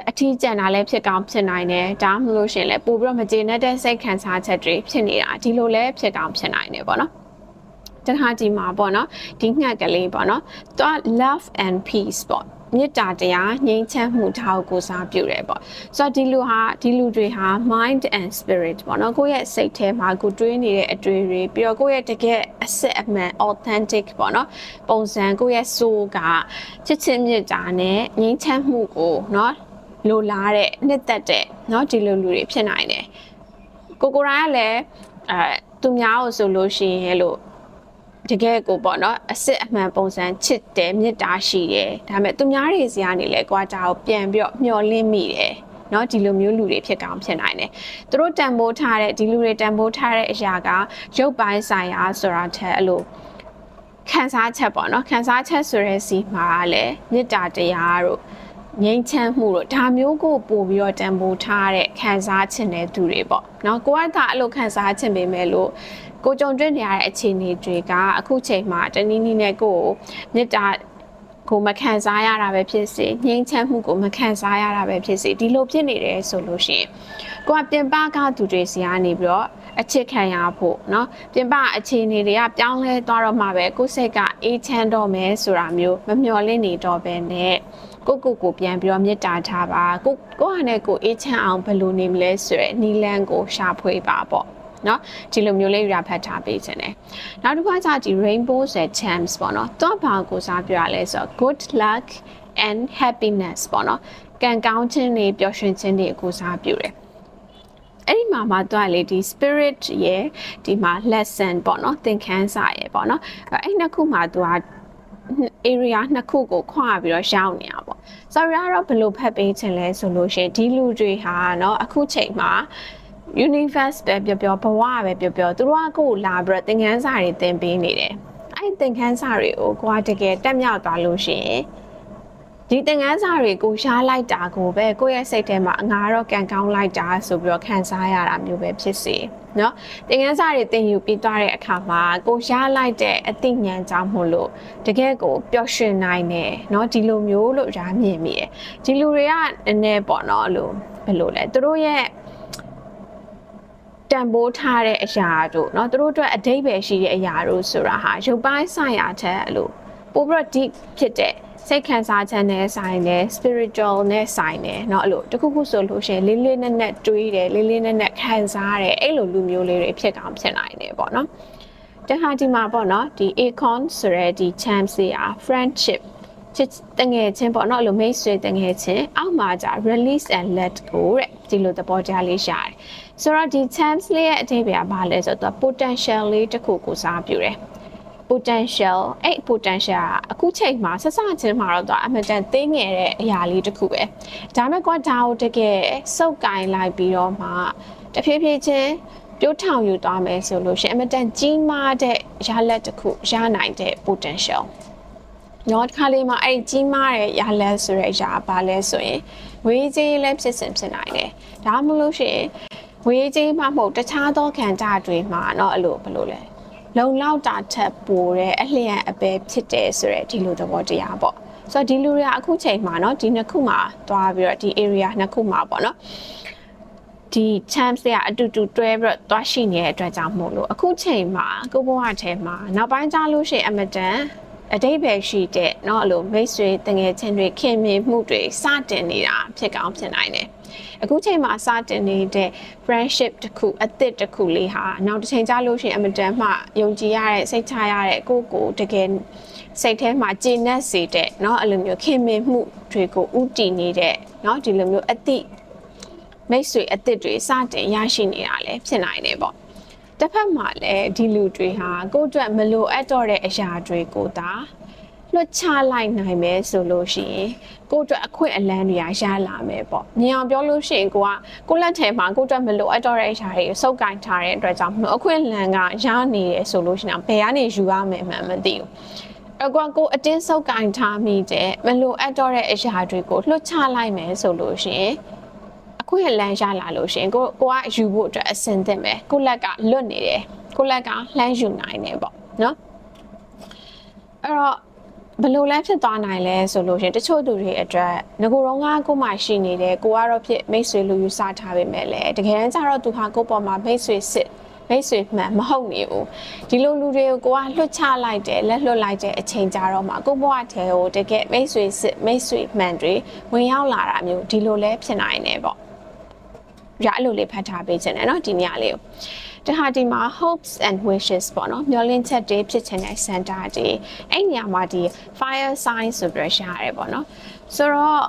အထီးကျန်တာလည်းဖြစ်ကောင်းဖြစ်နိုင်တယ်ဒါမှမဟုတ်ရှင်လည်းပို့ပြီးတော့မကျေနပ်တဲ့စိတ်ခံစားချက်တွေဖြစ်နေတာဒီလိုလည်းဖြစ်ကောင်းဖြစ်နိုင်တယ်ပေါ့နော်တခါဒီမှာပေါ့နော်ဒီငှက်ကလေးပေါ့နော်သူက love and peace ပေါ့မေတ္တာတရားငြိမ်းချမ်းမှုထားကိုစားပြုတယ်ပေါ့ဆိုတော့ဒီလူတွေဟာ mind and spirit ပေါ့နော်ကိုယ့်ရဲ့စိတ်ထဲမှာကိုတွေးနေတဲ့အတွေ့တွေပြီးတော့ကိုယ့်ရဲ့တကယ်အစစ်အမှန် authentic ပေါ့နော်ပုံစံကိုယ့်ရဲ့ soul ကချစ်ချင်းမေတ္တာနဲ့ငြိမ်းချမ်းမှုကိုနော်လိုလားတဲ့နှစ်သက်တဲ့နော်ဒီလိုလူတွေဖြစ်နိုင်တယ်ကိုရိုင်းကလည်းသူများကိုဆိုလို့ရှိရင်လို့တကယ်ကိုပေါ့နော်အစစ်အမှန်ပုံစံချစ်တယ်မေတ္တာရှိတယ်ဒါပေမဲ့သူများတွေစီကနေလဲကြွားကြကိုပြန်ပြီးတော့မျှော်လင့်မိတယ်เนาะဒီလိုမျိုးလူတွေဖြစ်ကောင်းဖြစ်နိုင်တယ်သူတို့တန်ဖိုးထားတဲ့ဒီလူတွေတန်ဖိုးထားတဲ့အရာကရုပ်ပိုင်းဆိုင်ရာဆိုတာထက်အဲ့လိုခံစားချက်ပေါ့နော်ခံစားချက်ဆိုတဲ့စီမှာလည်းမေတ္တာတရားတို့ငြိမ်းချမ်းမှုတို့ဒါမျိုးကိုပို့ပြီးတော့တန်ဖိုးထားတဲ့ခံစားချက်တဲ့သူတွေပေါ့เนาะကိုကအဲ့လိုခံစားချက်ပေမဲ့လို့ကိုကြုံတွေ့နေရတဲ့အခြေအနေတွေကအခုချိန်မှာတနည်းနည်းနဲ့ကိုမေတ္တာကိုမခံစားရတာပဲဖြစ်စေငြိမ်းချမ်းမှုကိုမခံစားရတာပဲဖြစ်စေဒီလိုဖြစ်နေတယ်ဆိုလို့ရှိရင်ကိုကပြင်ပကသူတွေစီကနေပြီးတော့အချစ်ခံရဖို့เนาะပြင်ပအခြေအနေတွေကပြောင်းလဲသွားတော့မှပဲကိုယ်စိတ်ကအေးချမ်းတော့မယ်ဆိုတာမျိုးမမျှော်လင့်နေတော့ပဲနဲ့ကိုပြန်ပြီးတော့မေတ္တာထားပါကိုဟာနဲ့ကိုအေးချမ်းအောင်ဘယ်လိုနေမလဲဆိုရယ်နီလန်းကိုရှာဖွေပါပေါ့เนาะဒီလိုမျိုးလေးရဖတ်ထားပေးခြင်းတယ်နောက်တစ်ခါကျဒီ rainbows and charms ပေါ့နော်တော့ဘာကိုစားပြရလဲဆိုတော့ good luck and happiness ပေါ့နော်ကံကောင်းခြင်းတွေပျော်ရွှင်ခြင်းတွေကိုစားပြုတယ်အဲ့ဒီမှာတော့လေဒီ spirit ရဲ့ဒီမှာ lesson ပေါ့နော်သင်ခန်းစာရဲ့ပေါ့နော်အဲ့နှစ်ခုမှာသူက area နှစ်ခုကိုခွာပြီးတော့ရှောင်းနေတာပေါ့ဆိုတော့ဘယ်လိုဖတ်ပေးခြင်းလဲဆိုလို့ရှိရင်ဒီလူတွေဟာเนาะအခုချိန်မှာuniverse ပဲပြောဘဝပဲပြောသူတို့ကကိုလာပြီးတော့သင်ခန်းစာတွေသင်ပေးနေတယ်အဲ့သင်ခန်းစာတွေကိုကိုကတကယ်တက်မြောက်သွားလို့ရှိရင်ဒီသင်ခန်းစာတွေကိုရှားလိုက်တာကိုပဲကိုယ့်ရဲ့စိတ်ထဲမှာငါတော့ကံကောင်းလိုက်တာဆိုပြီးတော့ခံစားရတာမျိုးပဲဖြစ်စေเนาะသင်ခန်းစာတွေသင်ယူပြီးသွားတဲ့အခါမှာကိုရှားလိုက်တဲ့အသိဉာဏ်ကြောင့်မို့လို့တကယ်ကိုပျော်ရွှင်နိုင်တယ်เนาะဒီလိုမျိုးလို့ရာမြင်မိတယ်ဒီလူတွေကနည်းနည်းပေါ့เนาะလို့ဘယ်လိုလဲသူတို့ရဲ့တန်ဖိုးထားတဲ့အရာတို့เนาะသူတို့အတွက်အဓိပ္ပာယ်ရှိတဲ့အရာတို့ဆိုတာဟာရုပ်ပိုင်းဆိုင်ရာချက်လို့ပိုပြီးတော့ deep ဖြစ်တဲ့စိတ်ခံစားချက်နဲ့ဆိုင်တယ် spiritual နဲ့ဆိုင်တယ်เนาะအဲ့လိုတခုခုဆိုလို့ရှိရင်လေးလေးနက်နက်တွေးတယ်လေးလေးနက်နက်ခံစားတယ်အဲ့လိုလူမျိုးလေးတွေဖြစ်ကောင်းဖြစ်နိုင်တယ်ပေါ့เนาะတခါဒီမှာပေါ့เนาะဒီ acorn ဆိုရဲဒီ chance တွေဟာ friendship ချစ်တငယ်ချင်းပေါ့เนาะအဲ့လိုမိတ်ဆွေတငယ်ချင်းအောက်မှာじゃ release and let go တဲ့ဒီလိုသဘောတရားလေးရှာတယ်ဆိုတော့ဒီ chance လေးရဲ့အဓိပ္ပာယ်ကဘာလဲဆိုတော့ potential လေးတစ်ခုကိုစားပြုတယ် potential အဲ့ potential အခုချိန်မှာဆက်စချင်းမှာတော့အမှန်တန်သိငယ်တဲ့အရာလေးတစ်ခုပဲဒါပေမဲ့ကွာဒါကိုတကယ်စုပ်ကင်လိုက်ပြီးတော့မှတဖြည်းဖြည်းချင်းပြိုးထောင်ယူသွားမယ်ဆိုလို့ရှိရင်အမှန်တန်ကြီးမားတဲ့ရလက်တစ်ခုရနိုင်တဲ့ potentialနော်တစ်ခါလေးမှာအဲ့ကြီးမားတဲ့ရလက်ဆိုတဲ့အရာဘာလဲဆိုရင်ဝေးကြီးလည်းဖြစ်စဉ်ဖြစ်နိုင်တယ်ဒါမှမဟုတ်ရှင်ဝေးကြီးမှမဟုတ်တခြားသောခံကြတွေမှာเนาะအဲ့လိုဘယ်လိုလဲလုံလောက်တာထက်ပိုတဲ့အလျံအပဲဖြစ်တယ်ဆိုတဲ့ဒီလိုသဘောတရားပေါ့ဆိုတော့ဒီလူတွေကအခုချိန်မှာเนาะဒီနှစ်ခုမှာသွားပြီးတော့ဒီ area နှစ်ခုမှာပေါ့เนาะဒီ chance တွေကအတူတူတွဲပြီးတော့သွားရှိနေတဲ့အတွက်ကြောင့်မို့လို့အခုချိန်မှာကိုဘဝထဲမှာနောက်ပိုင်းကျလို့ရှိရင်အမတန်အတိတ်ပဲရှိတဲ့เนาะအဲ့လိုမိတ်ဆွေတငယ်ချင်းတွေခင်မင်မှုတွေစတင်နေတာဖြစ်ကောင်းဖြစ်နိုင်တယ်အခုချိန်မှာစတင်နေတဲ့ friendship တစ်ခုအသစ်တစ်ခုလေးဟာနောက်တစ်ချိန်ကြာလို့ရှိရင်အမတန်မှယုံကြည်ရတဲ့စိတ်ချရတဲ့ကိုတကယ်စိတ်ထဲမှာကျေနပ်စေတဲ့เนาะအဲ့လိုမျိုးခင်မင်မှုတွေကိုဥတည်နေတဲ့เนาะဒီလိုမျိုးအသည့်မိတ်ဆွေအသစ်တွေစတင်ရရှိနေတာလည်းဖြစ်နိုင်တယ်ပေါ့တစ်ဖက်မှာလည်းဒီလူတွေဟာကိုယ့်အတွက်မလိုအပ်တော့တဲ့အရာတွေကိုသာလွတ်ချလိုက်နိုင်မယ်ဆိုလို့ရှိရင်ကိုယ့်အတွက်အခွင့်အလမ်းတွေရလာမယ်ပေါ့မြင်အောင်ပြောလို့ရှိရင်ကိုလက်ထဲမှာကိုယ့်အတွက်မလိုအပ်တော့တဲ့အရာတွေစုပ်ကိုင်ထားတဲ့အတွက်ကြောင့်အခွင့်အလမ်းကရနေတယ်ဆိုလို့ရှိရင်ဘယ်ကနေယူရမယ်မှမသိဘူးအကွာကိုအတင်းစုပ်ကိုင်ထားမိတဲ့မလိုအပ်တော့တဲ့အရာတွေကိုလွတ်ချလိုက်မယ်ဆိုလို့ရှိရင်ခွင့်လန်းရလာလို့ရှင်ကိုကယူဖို့အတွက်အစင်သင့်ပဲကိုလက်ကလွတ်နေတယ်ကိုလက်ကလှမ်းယူနိုင်တယ်ပေါ့ နော်အဲ့တော့ဘယ်လိုလဲဖြစ်သွားနိုင်လဲဆိုလို့ရှင်တချို့သူတွေအတွက်ငကိုတော့ကကိုမှရှိနေတယ်ကိုကတော့ဖြစ်မိတ်ဆွေလူယူဆထားပေမဲ့လည်းတကယ်တမ်းကျတော့သူဟာကိုပေါ်မှာမိတ်ဆွေစစ်မိတ်ဆွေမှန်မဟုတ်နေဘူးဒီလိုလူတွေကိုကိုကလွတ်ချလိုက်တယ်လက်လွတ်လိုက်တဲ့အချိန်ကြတော့မှကိုဘဝထဲကိုတကယ်မိတ်ဆွေစစ်မိတ်ဆွေမှန်တွေဝင်ရောက်လာတာမျိုးဒီလိုလဲဖြစ်နိုင်တယ်ပေါ့ရအဲ့လိုလေးဖတ်ထားပေးခြင်းနဲ့เนาะဒီညလေးကိုတခါဒီမှာ hopes and wishes ပေါ့နော်မျှော်လင့်ချက်တွေဖြစ်ခြင်းတဲ့ center တွေအဲ့နေရာမှာဒီ fire sign ဆိုပြီးရှာရတယ်ပေါ့နော်ဆိုတော့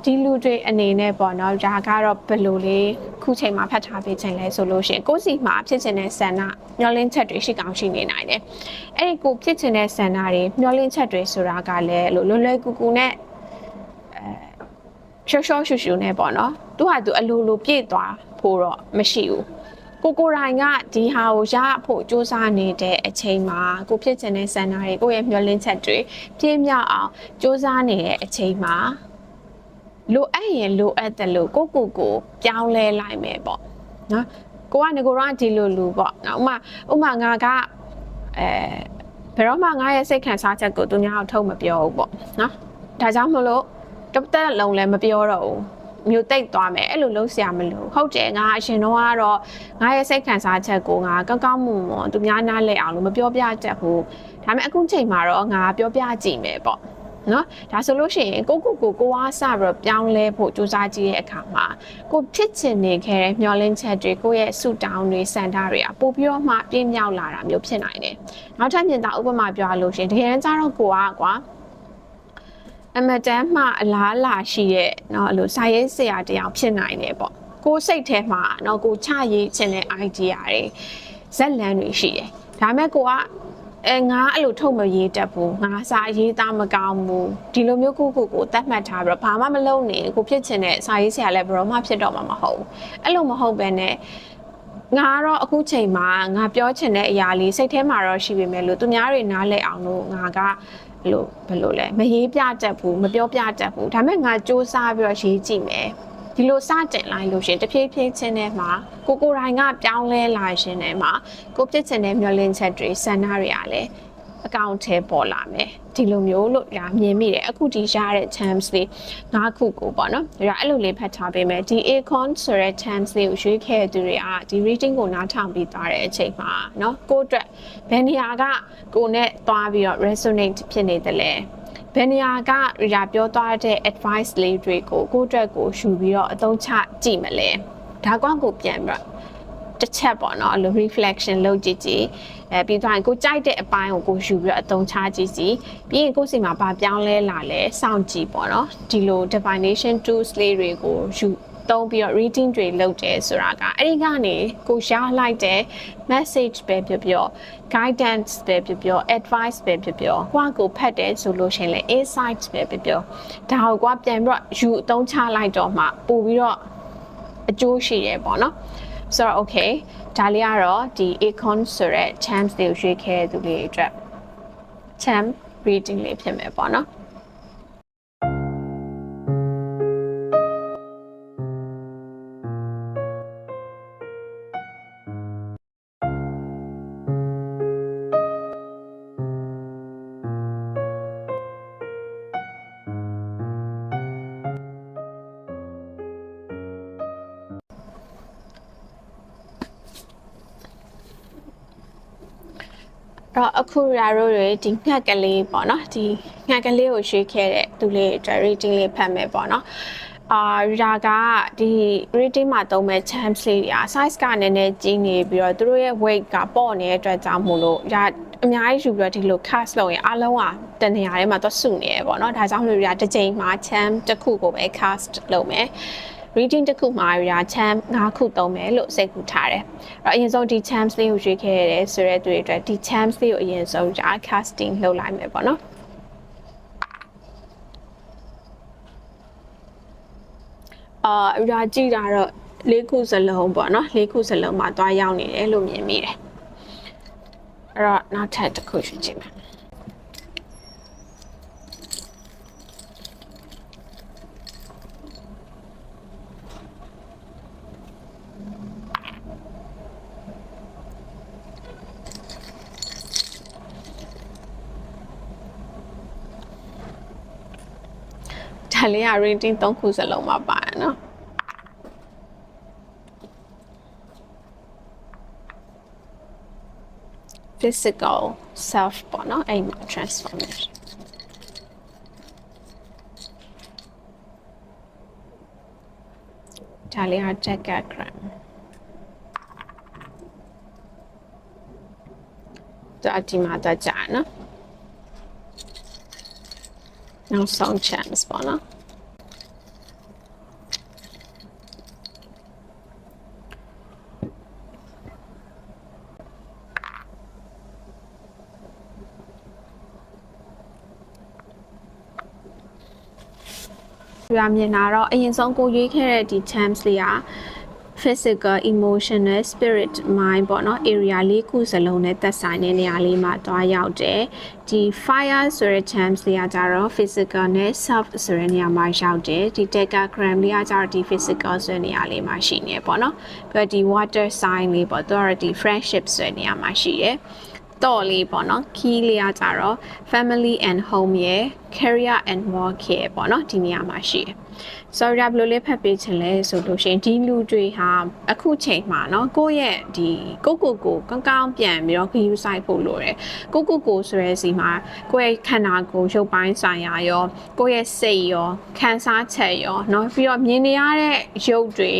ဒီလူတွေအနေနဲ့ပေါ့နော်ဒါကတော့ဘယ်လိုလေးခုချိန်မှာဖတ်ထားပေးခြင်းလဲဆိုလို့ရှိရင်ကိုယ်စီမှာဖြစ်ခြင်းတဲ့ဆန္ဒမျှော်လင့်ချက်တွေရှိကောင်းရှိနေနိုင်တယ်အဲ့ဒီကိုဖြစ်ခြင်းတဲ့ဆန္ဒတွေမျှော်လင့်ချက်တွေဆိုတာကလည်းလွယ်လွယ်ကူကူနဲ့ရှော့ရှော့ရှူရှူနဲ့ပေါ့နော်သူဟာသူအလိုလိုပြည့်သွားဖို့တော့မရှိဘူးကိုရိုင်းကဒီဟာကိုရဖို့စူးစမ်းနေတဲ့အချိန်မှာကိုဖြစ်ချင်တဲ့ဆန္ဒတွေကိုယ့်ရဲ့မျှော်လင့်ချက်တွေပြည့်မြောက်အောင်စူးစမ်းနေတဲ့အချိန်မှာလိုအပ်ရင်လိုအပ်တယ်လို့ကိုပြောင်းလဲလိုက်မယ်ပေါ့နော်ကိုကငကိုတော့ဒီလိုလူပေါ့နော်ဥမာငါကဘယ်တော့မှငါရဲ့စိတ်ခံစားချက်ကိုသူများအောင်ထုတ်မပြောဘူးပေါ့နော်ဒါကြောင့်မလို့တပတ်လုံးလည်းမပြောတော့ဘူးမျိုးတိတ်သွားမယ်အဲ့လိုလုံးဆရာမလို့ဟုတ်တယ်ငါအရှင်တော့ကတော့ငါရဲ့စိတ်ခံစားချက်ကိုငါကောင်းမွန်သူများနားလည်အောင်လို့မပြောပြတတ်ဘူးဒါပေမဲ့အခုချိန်မှာတော့ငါပြောပြကြည့်မယ်ပေါ့နော်ဒါဆိုလို့ရှိရင်ကိုကစပြီးတော့ပြောင်းလဲဖို့စူးစမ်းကြည့်တဲ့အခါမှာကိုဖြစ်ချင်နေခဲ့တဲ့မျှော်လင့်ချက်တွေကိုယ့်ရဲ့ဆူတောင်းတွေစံထားတွေကပို့ပြီးတော့မှပြင်းမြောက်လာတာမျိုးဖြစ်နိုင်တယ်နောက်ထပ်မြင်တာဥပမာပြောရလို့ရှိရင်တကယ်တမ်းကျတော့ကိုကွာအမတန်မှအလားလာရှိရဲ့เนาะအဲ့လိုစာရေးဆရာတယောက်ဖြစ်နိုင်တယ်ပေါ့ကိုစိတ်ထဲမှာเนาะကိုချရေးချင်တဲ့ idea တွေဇက်လန်းတွေရှိတယ်ဒါပေမဲ့ကိုကငါအဲ့လိုထုတ်မရေးတတ်ဘူးငါစာရေးသားမကောင်းဘူးဒီလိုမျိုးကိုတတ်မှတ်ထားပြီးတော့ဘာမှမလုပ်နေကိုဖြစ်ချင်တဲ့စာရေးဆရာလည်းဘယ်တော့မှဖြစ်တော့မှာမဟုတ်ဘူးအဲ့လိုမဟုတ်ဘဲနဲ့ငါကတော့အခုချိန်မှာငါပြောချင်တဲ့အရာလေးစိတ်ထဲမှာတော့ရှိပေမဲ့လို့သူများတွေနားလည်အောင်လို့ငါကလို့ဘယ်လိုလဲမရေးပြတတ်ဘူးမပြောပြတတ်ဘူးဒါပေမဲ့ငါစူးစမ်းပြီးတော့ရေးကြည့်မယ်ဒီလိုစတင်လိုက်လို့ရှင်တဖြည်းဖြည်းချင်းထဲမှာကိုရိုင်းကပြောင်းလဲလာရှင်ထဲမှာကိုဖြစ်ချင်တဲ့မျှော်လင့်ချက်တွေစံနာတွေကလည်းအကောင့်ထဲပေါ်လာမယ်ဒီလိုမျိုးလို့ညာမြင်မိတယ်အခုဒီရတဲ့ chance လေး9ခုကိုပေါ့နော်ဒါအဲ့လိုလေးဖတ်ထားပေးမယ်ဒီ icon ဆိုတဲ့ chance လေးကိုရွေးခဲ့တဲ့သူတွေကဒီ reading ကိုနားထောင်ပြီးသွားတဲ့အချိန်မှာเนาะကိုအတွက်ဘယ်နေရာကကိုနဲ့သွားပြီးတော့ resonate ဖြစ်နေတယ်လဲဘယ်နေရာကရာပြောသွားတဲ့ advice လေးတွေကိုကိုအတွက်ကိုယူပြီးတော့အသုံးချကြည့်မလဲဒါကွန်ကိုပြန်ပြီးတစ်ချက်ပေါ့နော်အဲ့လို reflection လုပ်ကြည့်ပြီးတော့ကိုကြိုက်တဲ့အပိုင်းကိုယူပြီးတော့အသုံးချကြည့်ပြီးရင်ကိုယ်စီမှာဘာပြောင်းလဲလာလဲစောင့်ကြည့်ပေါ့နော်ဒီလို divination tools လေးတွေကိုယူသုံးပြီးတော့ reading တွေလုပ်တယ်ဆိုတာကအဲ့ဒီကနေကိုရလိုက်တဲ့ message ပဲပြော guidance ပဲပြော advice ပဲပြောကိုဖတ်တယ်ဆိုလို့ရှိရင်လည်း insights ပဲပြောဒါကိုပြန်ပြီးတော့ယူအသုံးချလိုက်တော့မှပို့ပြီးတော့အကျိုးရှိတယ်ပေါ့နော်ဆိုတော့ okay ဒါလေးကတော့ဒီ icon ဆိုတဲ့ chance တွေကိုရွေးခဲ့တဲ့သူတွေအတွက် chance reading လေးဖြစ်မယ်ပေါ့နော်တော့အခုရာတို့တွေဒီငှက်ကလေးပေါ့နော်ဒီငှက်ကလေးကိုရွေးခဲ့တဲ့သူလေးအတွက် reading လေးဖတ်မယ်ပေါ့နော်ရာကဒီ reading မှာသုံးမဲ့ chance လေးတွေsize ကနည်းနည်းကြီးနေပြီးတော့သူတို့ရဲ့ weight ကပေါ့နေတဲ့အတွက်ကြောင့်မို့လို့ရာအများကြီးယူပြီးတော့ဒီလို cast လုပ်ရင်အားလုံးကတနေရာထဲမှာတော့စုနေရပေါ့နော်ဒါကြောင့်မို့ရာတစ်ချိန်မှာ chance တစ်ခုကိုပဲ cast လုပ်မယ်reading တစ်ခုမှာရာ chance 9ခုသုံးမယ်လို့စိတ်ကူထားတယ်။အဲ့တော့အရင်ဆုံးဒီ chance လေးကိုရွေးခဲ့ရတယ်ဆိုတဲ့တွေ့အတွက်ဒီ chance လေးကိုအရင်ဆုံးရာ casting လုပ်လိုက်မယ်ပေါ့နော်။ရာကြည့်တာတော့၄ခုစလုံးပေါ့နော်၄ခုစလုံးမှာတွားရောက်နေတယ်လို့မြင်မိတယ်။အဲ့တော့နောက်ထပ်တစ်ခုရွေးကြည့်မယ် လေးက reading 3ခုစလုံးမှာပါနော် physical self ပေါ့နော်အဲ့ transformation ဒါလေးက diagram ဒါဒီမှာတော့ကြာနော်နောက်ဆုံး chance ပေါ့နော်ပြမြင်တာတော့အရင်ဆုံးကိုရွေးခဲ့တဲ့ဒီ terms လေးက physical emotional spirit mind ပေါ့နော် area လေးခုစလုံးနဲ့သက်ဆိုင်တဲ့နေရာလေးမှာတွားရောက်တယ်ဒီ fire ဆိုတဲ့ terms လေးကကြတော့ physical နဲ့ self ဆိုတဲ့နေရာမှာရောက်တယ်ဒီ diagram လေးကကြတော့ဒီ physical ဆိုတဲ့နေရာလေးမှာရှိနေပေါ့နော်ပြီးတော့ဒီ water sign လေးပေါ့သူကတော့ဒီ friendship ဆိုတဲ့နေရာမှာရှိတယ်တော့လေးပေါ့နော် key လေးကကြတော့ family and home ရဲ့ career and work ရဲ့ပေါ့နော်ဒီနေရာမှာရှိတယ်ဆိုတော့ဘယ်လိုလေးဖတ်ပေးချင်လဲဆိုလို့ရှိရင်ဒီလူတွေဟာအခုချိန်မှာเนาะကိုယ့်ရဲ့ဒီကိုကောင်းကောင်းပြန်ပြီးတော့ခရူးဆိုင်ဖို့လိုတယ်ကိုဆိုရဲစီမှာကိုယ့်ရဲ့ခန္ဓာကိုယ်ရုပ်ပိုင်းဆိုင်ရာရောကိုယ့်ရဲ့စိတ်ရောခံစားချက်ရောเนาะပြီးတော့မြင်နေရတဲ့ရုပ်တွေ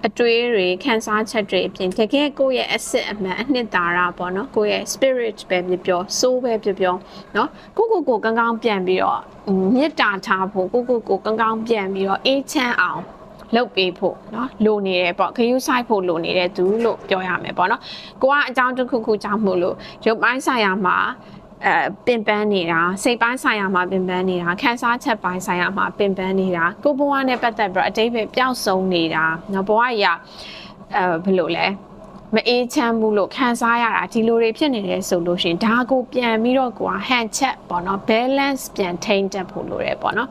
အတွေးတွေခံစားချက်တွေအပြင်တကယ်ကိုယ့်ရဲ့အစစ်အမှန်အနှစ်သာရပေါ့နော်ကိုယ့်ရဲ့ spirit ပဲပြော soul ပဲပြောเนาะကိုကောင်းကောင်းပြန်ပြီးတော့မေတ္တာထားဖို့ကိုကောင်းကောင်းပြန်ပြီးတော့အေးချမ်းအောင်လုပ်ပေးဖို့เนาะလိုနေတယ်ပေါ့ခရူးဆိုင်ဖို့လိုနေတဲ့သူလို့ပြောရမယ်ပေါ့နော်ကိုကအကြောင်းတစ်ခုကြောင့်မို့လို့ရုပ်ပိုင်းဆိုင်ရာမှာပင်ပန်းနေတာစိတ်ပိုင်းဆိုင်ရာမှာပင်ပန်းနေတာခံစားချက်ပိုင်းဆိုင်ရာမှာပင်ပန်းနေတာကိုဘဝနဲ့ပတ်သက်ပြီးတော့အတိတ်ပဲပျောက်ဆုံးနေတာနော်ဘဝကြီးကဘယ်လိုလဲမအေးချမ်းဘူးလို့ခံစားရတာဒီလိုတွေဖြစ်နေတယ်ဆိုလို့ရှင်ဒါကိုပြန်ပြီးတော့ကိုကဟန်ချက်ပေါ့နော် balance ပြန်ထိန်းတက်ဖို့လိုတယ်ပေါ့နော်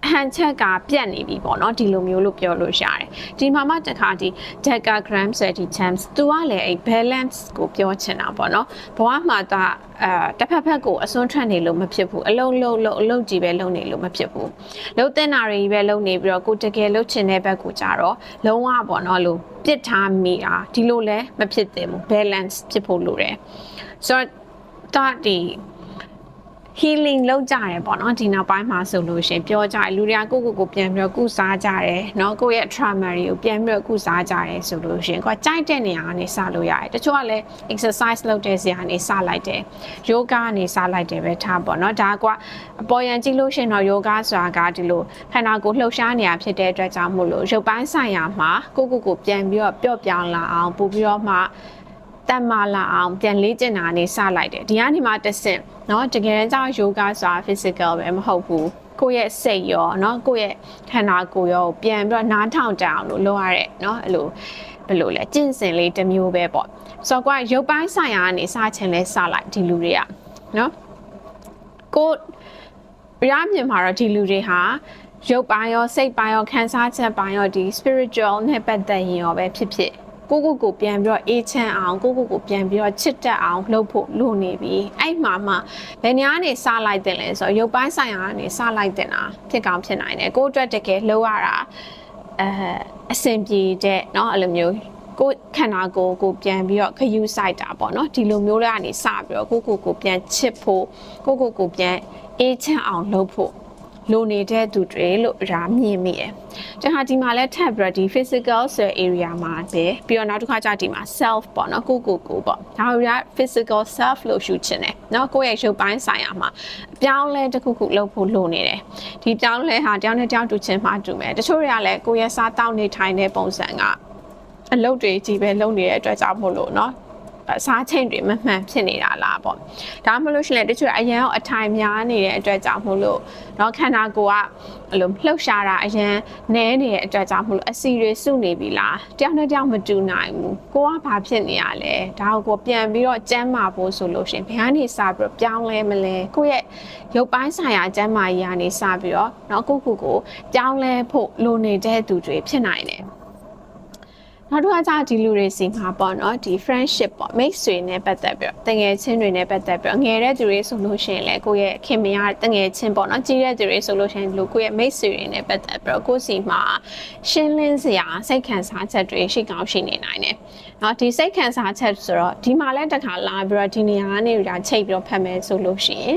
ဟန်ချက်ကပြတ်နေပြီပေါ့နော်ဒီလိုမျိုးလို့ပြောလို့ရတယ်ဒီမှာမှတခါဒီ diagram ဆိုတဲ့ terms သူကလည်းအဲ့ balance ကိုပြောချင်တာပေါ့နော်ဘဝမှာတစ်ဖက်ကိုအစွန်းထွက်နေလို့မဖြစ်ဘူးအလုံးကြီးပဲလုံးနေလို့မဖြစ်ဘူးလုံးတင်တာတွေပဲလုံးနေပြီးတော့ကိုတကယ်လုံးချင်တဲ့ဘက်ကိုကြတော့လုံးဝပေါ့နော်လို့ပြစ်ထားမိတာဒီလိုလည်းမဖြစ်သင့်ဘူး balance ဖြစ်ဖို့လိုတယ်ဆိုတော့ဒီhealing လုပ်ကြတယ်ပေါ့နော်ဒီနောက်ပိုင်းမှာဆိုလို့ရှင်ပြောကြတယ်လူတွေကကိုပြန်ပြီးတော့ကုစားကြတယ်เนาะကိုယ့်ရဲ့ trauma တွေကိုပြန်ပြီးတော့ကုစားကြတယ်ဆိုလို့ရှင်ကိုကကြိုက်တဲ့နေရာကနေစလို့ရတယ်တချို့ကလည်း exercise လုပ်တဲ့နေရာကနေစလိုက်တယ် yoga ကနေစလိုက်တယ်ပဲထားပေါ့နော်ဒါကအပေါ်ယံကြည့်လို့ရှင်တော့ yoga ဆိုတာကဒီလိုခန္ဓာကိုယ်လှုပ်ရှားနေတာဖြစ်တဲ့အတွက်ကြောင့်မို့လို့ရုပ်ပိုင်းဆိုင်ရာမှာကိုပြန်ပြီးတော့ပျော့ပြောင်းလာအောင်ပို့ပြီးတော့မှတတ်မှလာအောင်ပြန်လေ့ကျင့်တာနေစလိုက်တယ်ဒီကနေမှတစ်ဆင့်เนาะတကယ်တမ်းကျတော့ yoga ဆိုတာ physical ပဲမဟုတ်ဘူးကိုယ့်ရဲ့စိတ်ရောเนาะကိုယ့်ရဲ့ခန္ဓာကိုယ်ရောပြန်ပြီးတော့နားထောင်ကြအောင်လို့လုပ်ရတဲ့เนาะအဲ့လိုဘယ်လိုလဲကျင့်စဉ်လေးတစ်မျိုးပဲပေါ့ဆိုတော့ကိုယ်ရုပ်ပိုင်းဆိုင်ရာကနေစချင်လဲစလိုက်ဒီလူတွေကเนาะကိုရမြင်မှာတော့ဒီလူတွေဟာရုပ်ပိုင်းရောစိတ်ပိုင်းရောခံစားချက်ပိုင်းရောဒီ spiritual နဲ့ပတ်သက်ရင်ရောပဲဖြစ်ကိုပြန်ပြီးတော့အေးချမ်းအောင်ကိုပြန်ပြီးတော့ချစ်တတ်အောင်လုပ်ဖို့လိုနေပြီအဲ့မှာမှဘယ်နေရာကနေစလိုက်တင်လဲဆိုတော့ရုပ်ပိုင်းဆိုင်ရာကနေစလိုက်တင်တာဖြစ်ကောင်းဖြစ်နိုင်တယ်ကိုအတွက်တကယ်လှုပ်ရတာအဆင်ပြေတဲ့เนาะအဲ့လိုမျိုးကိုခန္ဓာကိုပြန်ပြီးတော့ခယူးဆိုင်တာပေါ့เนาะဒီလိုမျိုးတွေကနေစပြီးတော့ကိုပြန်ချစ်ဖို့ကိုပြန်အေးချမ်းအောင်လုပ်ဖို့လိုနေတဲ့သူတွေလို့ရာမြင်မိတယ်။ဒါဟာဒီမှာလဲထပ်ပြီးတော့ဒီ physical ဆိုတဲ့ area မှာပဲပြီးတော့နောက်တစ်ခါကျဒီမှာ self ပေါ့နော်ကိုပေါ့ဒါက physical self လို့ရှုချင်တယ်။နော်ကိုယ့်ရဲ့ရုပ်ပိုင်းဆိုင်ရာမှာအပြောင်းလဲတစ်ခုလုပ်ဖို့လိုနေတယ်။ဒီပြောင်းလဲဟာတယောက်နဲ့တယောက်တူချင်းမှတူမယ်။တချို့တွေကလည်းကိုယ့်ရဲ့စားတောက်နေထိုင်တဲ့ပုံစံကအလုပ်တွေကြီးပဲလုပ်နေတဲ့အတွက်ကြောင့်မို့လို့နော်စားချိန်တွေမမှန်ဖြစ်နေတာလားပေါ့ဒါမှမဟုတ်ရှင်လေတချို့အရန်အထိုင်များနေတဲ့အတွက်ကြောင့်မို့လို့เนาะခန္ဓာကိုယ်ကအဲ့လိုလှုပ်ရှားတာအရန်နဲနေတဲ့အတွက်ကြောင့်မို့လို့အစီတွေစုနေပြီလားတယောက်နဲ့တယောက်မတူနိုင်ဘူးကိုကဘာဖြစ်နေရလဲဒါကိုပြန်ပြီးတော့ကျန်းမာဖို့ဆိုလို့ရှင်ဘယ်ကနေစပြီးတော့ပြောင်းလဲမလဲကိုယ့်ရဲ့ရုပ်ပိုင်းဆိုင်ရာကျန်းမာရေးကနေစပြီးတော့เนาะကိုပြောင်းလဲဖို့လိုနေတဲ့သူတွေဖြစ်နိုင်တယ် နောက်တစ်ခါကျဒီလူတွေစီမှာပေါ့နော်ဒီ friendship ပေါ့ mate ဆွေနဲ့ပတ်သက်ပြီးတော့တငယ်ချင်းတွေနဲ့ပတ်သက်ပြီးတော့ငယ်တဲ့သူတွေဆိုလို့ရှိရင်လည်းကိုယ့်ရဲ့ခင်မရတငယ်ချင်းပေါ့နော်ကြီးတဲ့သူတွေဆိုလို့ရှိရင်လူကိုယ့်ရဲ့ mate ဆွေတွေနဲ့ပတ်သက်ပြီးတော့ကိုယ့်စီမှာရှင်းလင်းစရာစိတ်ခံစားချက်တွေရှိကောင်းရှိနေနိုင်တယ်။နော်ဒီစိတ်ခံစားချက်ဆိုတော့ဒီမှာလည်းတစ်ခါလာပြီးတော့ဒီနေရာကနေချိတ်ပြီးတော့ဖတ်မယ်ဆိုလို့ရှိရင်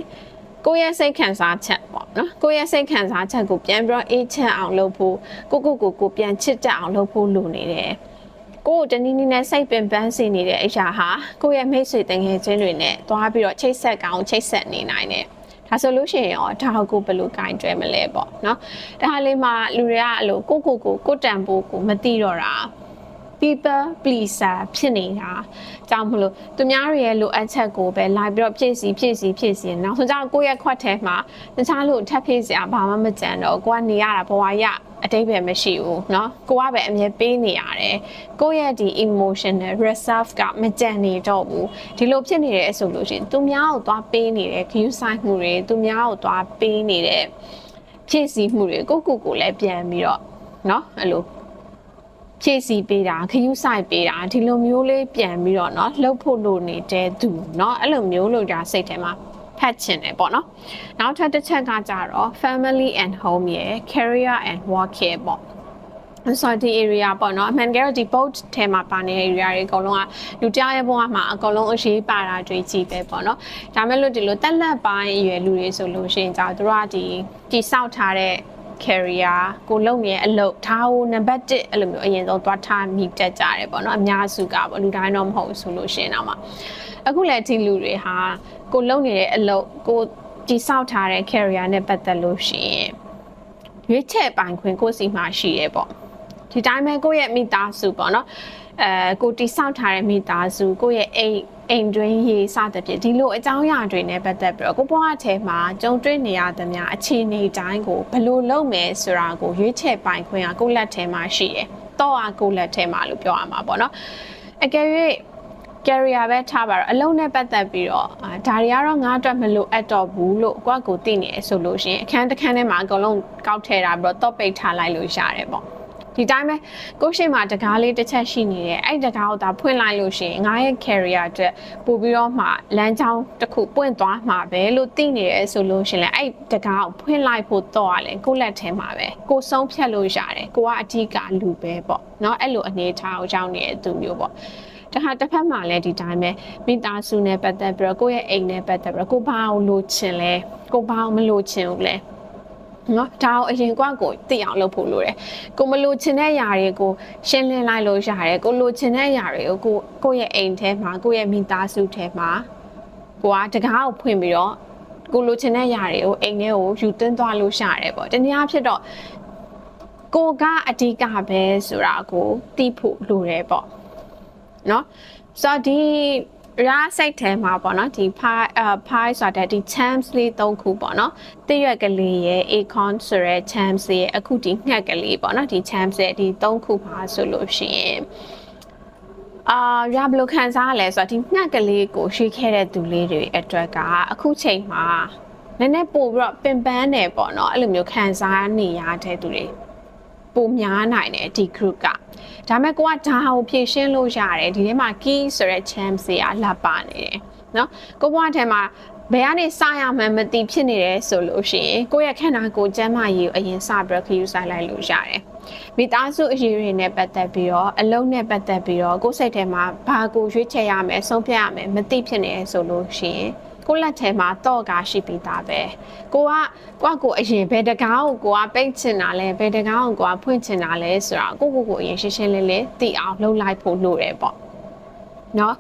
ကိုယ့်ရဲ့စိတ်ခံစားချက်ပေါ့နော်ကိုယ့်ရဲ့စိတ်ခံစားချက်ကိုပြန်ပြီးတော့အေးချမ်းအောင်လုပ်ဖို့ကိုပြန်ချစ်တတ်အောင်လုပ်ဖို့လိုနေတယ်ကိုယ်တနည်းနည်းနဲ့စိတ်ပင်ပန်းစေနေတဲ့အရာဟာကိုယ့်ရဲ့မိတ်ဆွေတငယ်ချင်းတွေနဲ့သွားပြီးတော့ချိတ်ဆက်ကောင်းချိတ်ဆက်နေနိုင်တယ်ဒါဆိုလို့ရှိရင်ရောဒါကိုဘယ်လိုကင်တွယ်မလဲပေါ့နော်ဒါလေးမှာလူတွေကအဲ့လိုကိုတန်ဖိုးကိုမသိတော့တာpeople pleaser ဖြစ်နေတာကြောင့်မလို့သူများတွေရဲ့လိုအပ်ချက်ကိုပဲလိုက်ပြီးတော့ဖြည့်စီနောက်ဆုံးကျတော့ကိုယ့်ရဲ့ခွက်ထဲမှာတခြားလို့ထပ်ဖြည့်စရာဘာမှမကြံတော့ကိုကနေရတာဘဝရအတိတ်ပဲမရှိဘူးเนาะကိုကပဲအမြဲပေးနေရတယ်ကိုယ့်ရဲ့ဒီ emotional reserve ကမကြံနေတော့ဘူးဒီလိုဖြစ်နေတဲ့အဆိုလို့ရှိရင်သူများကိုသွားပေးနေတဲ့ခရူးဆိုင်မှုတွေသူများကိုသွားပေးနေတဲ့ဖြည့်ဆည်းမှုတွေကိုလည်းပြန်ပြီးတော့เนาะအဲ့လိုဖြည့်ဆည်းပေးတာခရူးဆိုင်ပေးတာဒီလိုမျိုးလေးပြန်ပြီးတော့เนาะလှုပ်ဖို့လိုနေတဲ့သူเนาะအဲ့လိုမျိုးလို့ဒါစိတ်ထဲမှာဖတ်ချင်တယ်ပေါ့နော်နောက်ထပ်တစ်ချက်ကကြတော့ family and home ရဲ့ career and work ရဲ့ပေါ့ဆိုဒီ area ပေါ့နော်အမှန်တကယ်တော့ဒီ boat ထဲမှာပါနေတဲ့ area တွေအကုန်လုံးကလူတယောက်ရဲ့ဘဝမှာအကုန်လုံးအရေးပါတာတွေကြီးပဲပေါ့နော်ဒါမဲ့လို့ဒီလိုတက်လက်ပိုင်းအရွယ်လူတွေဆိုလို့ရှိရင်ကြာသူတို့ကဒီစောက်ထားတဲ့ career ကိုလုပ်နေတဲ့အလုပ်ဒါကိုနံပါတ်1အဲ့လိုမျိုးအရင်ဆုံးသွားထားမိတတ်ကြတယ်ပေါ့နော်အများစုကပေါ့လူတိုင်းတော့မဟုတ်ဘူးဆိုလို့ရှိရင်တော့မှအခုလည်းဒီလူတွေဟာကိုလုပ်နေတဲ့အလုပ်ကိုတိဆောက်ထားတဲ့ career နဲ့ပတ်သက်လို့ရှိရင်ရွေးချယ်ပိုင်ခွင့်ကိုစီမှာရှိရဲပေါ့ဒီတိုင်းပဲကိုယ့်ရဲ့မိသားစုပေါ့နော်ကိုတိဆောက်ထားတဲ့မိသားစုကိုယ့်ရဲ့အိမ်တွင်းရေးစသဖြင့်ဒီလိုအကြောင်းအရာတွေနဲ့ပတ်သက်ပြီးတော့ကိုဘွားထဲမှာကြုံတွေ့နေရသမျှအခြေအနေတိုင်းကိုဘယ်လိုလုပ်မယ်ဆိုတာကိုရွေးချယ်ပိုင်ခွင့်ကကိုယ့်လက်ထဲမှာရှိတယ်တော့ကိုယ့်လက်ထဲမှာလို့ပြောရမှာပေါ့နော်အကယ်၍ career ပဲထားပါတော့အလုံးနဲ့ပတ်သက်ပြီးတော့ဒါတွေကတော့ငါ့အတွက်မလိုအပ်တော့ဘူးလို့ကိုသိနေဆိုလို့ရှိရင်အခန်းတစ်ခန်းထဲမှာအကုန်လုံးကောက်ထည့်တာပြီးတော့ topic ထားလိုက်လို့ရတယ်ပေါ့ဒီတိုင်းပဲကိုရှိမှတကားလေးတစ်ချက်ရှိနေတယ်အဲ့တကားကိုဒါဖွင့်လိုက်လို့ရှိရင်ငါရဲ့ career အတွက်ပို့ပြီးတော့မှလမ်းကြောင်းတစ်ခုပွင့်သွားမှာပဲလို့သိနေရဲဆိုလို့ရှိရင်လည်းအဲ့တကားကိုဖွင့်လိုက်ဖို့တော့ရလဲကိုလက်ထဲမှာပဲကိုဆုံးဖြတ်လို့ရတယ်ကိုကအဓိကလူပဲပေါ့เนาะအဲ့လိုအနေထားကိုကြောင်းနေတဲ့သူမျိုးပေါ့တခါတစ်ဖက်မှာလည်းဒီတိုင်းပဲမိသားစုနဲ့ပတ်သက်ပြီးတော့ကိုယ့်ရဲ့အိမ်နဲ့ပတ်သက်ပြီးတော့ကိုဘာကိုလိုချင်လဲကိုဘာကိုမလိုချင်ဘူးလဲနော်ဒါကိုအရင်ကိုသိအောင်လုပ်ဖို့လိုတယ်ကိုမလိုချင်တဲ့အရာတွေကိုရှင်းလင်းလိုက်လို့ရတယ်ကိုလိုချင်တဲ့အရာတွေကိုကိုယ့်ရဲ့အိမ်ထဲမှာကိုယ့်ရဲ့မိသားစုထဲမှာကိုကတကားကိုဖွင့်ပြီးတော့ကိုလိုချင်တဲ့အရာတွေကိုအိမ်ထဲကိုယူသွင်းသွားလို့ရတယ်ပေါ့တနည်းအားဖြင့်တော့ကိုကအဓိကပဲဆိုတာကိုသိဖို့လိုတယ်ပေါ့နော်ဆိုတော့ဒီရာစိတ်ထဲမှာပေါ့နော်ဒီpie ဆိုတဲ့ဒီ champs လေး3ခုပေါ့နော်တရွက်ကလေးရဲ့ acorn ဆိုတဲ့ champs ရဲ့အခုဒီငှက်ကလေးပေါ့နော်ဒီ champs ရဲ့ဒီ3ခုပါဆိုလို့ရှိရင်ရဘလို့ခံစားရလဲဆိုတော့ဒီငှက်ကလေးကိုရွှေ့ခဲ့တဲ့သူလေးတွေအတွက်ကအခုချိန်မှာနည်းနည်းပို့ပြီးတော့ပင်ပန်းနေပေါ့နော်အဲ့လိုမျိုးခံစားနေရတဲ့သူတွေပုံများနိုင်တယ်ဒီ group ကဒါမဲ့ကိုကဒါကိုဖြည့်ရှင်းလို့ရတယ်ဒီထဲမှာ key ဆိုတဲ့ champs တွေကလာပါနေတယ်เนาะကိုဘွားထဲမှာဘယ်ကနေစရမှန်းမသိဖြစ်နေတယ်ဆိုလို့ရှိရင်ကိုယ့်ရဲ့ခန္ဓာကိုယ်ကျန်းမာရေးကိုအရင်စပြီးတော့ခယူဆိုင်လိုက်လို့ရတယ်မိသားစုအရေးတွေနဲ့ပတ်သက်ပြီးတော့အလုံးနဲ့ပတ်သက်ပြီးတော့ကိုယ့်စိတ်ထဲမှာဘာကိုရွေးချယ်ရမယ်ဆုံးဖြတ်ရမယ်မသိဖြစ်နေရဆိုလို့ရှိရင်ကိုလက်ထဲမှာတော့ကားရှိပြီးသားပဲကိုအရင်ဘယ်တကားကိုပိတ်ချင်တာလဲဘယ်တကားကိုဖွင့်ချင်တာလဲဆိုတာကိုအရင်ရှင်းရှင်းလင်းလင်းသိအောင်လုပ်လိုက်ဖို့လိုတယ်ပေါ့နော်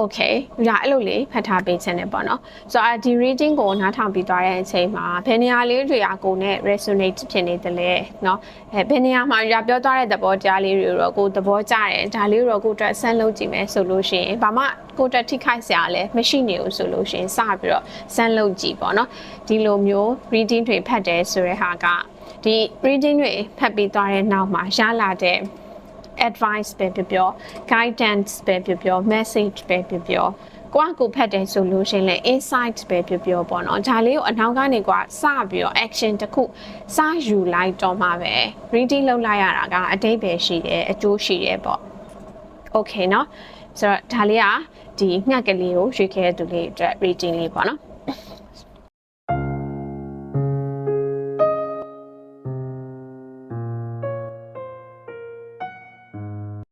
Okay ဒါအဲ့လိုလေးဖတ်ထားပေးချင်တယ်ပေါ့နော်ဆိုတော့ဒီ reading ကိုနားထောင်ပြီးသွားတဲ့အချိန်မှာဘယ်နေရာလေးတွေကကိုနဲ့ resonate ဖြစ်နေတယ်လဲเนาะဘယ်နေရာမှာပြောသွားတဲ့သဘောတရားလေးတွေတော့ကိုသဘောကျတယ်ဒါလေးတော့ကိုအတွက်ဆန်းလုပ်ကြည့်မယ်ဆိုလို့ရှိရင်ဘာမှကိုအတွက်ထိခိုက်စရာလည်းမရှိနေဘူးဆိုလို့ရှိရင်စပြီးတော့ဆန်းလုပ်ကြည့်ပေါ့နော်ဒီလိုမျိုး reading တွေဖတ်တယ်ဆိုတဲ့ဟာကဒီ reading တွေဖတ်ပြီးသွားတဲ့နောက်မှာရလာတဲ့advice ပဲပြော guidance ပဲပြော message ပဲပြော ကိုဖတ်တယ်ဆိုလို့ရှင်လေ insight ပဲပြောပေါ့နော်ဒါလေးကိုအနောက်ကနေကွာစပြီးတော့ action တစ်ခုစယူလိုက်တော့မှပဲ reading လုပ်လိုက်ရတာကအတိတ်ပဲရှိတယ်အကျိုးရှိတယ်ပေါ့ okay เนาะဆိုတော့ဒါလေးကဒီငှက်ကလေးကိုရွေးခဲ့တဲ့သူလေးအတွက် reading လေးပေါ့နော်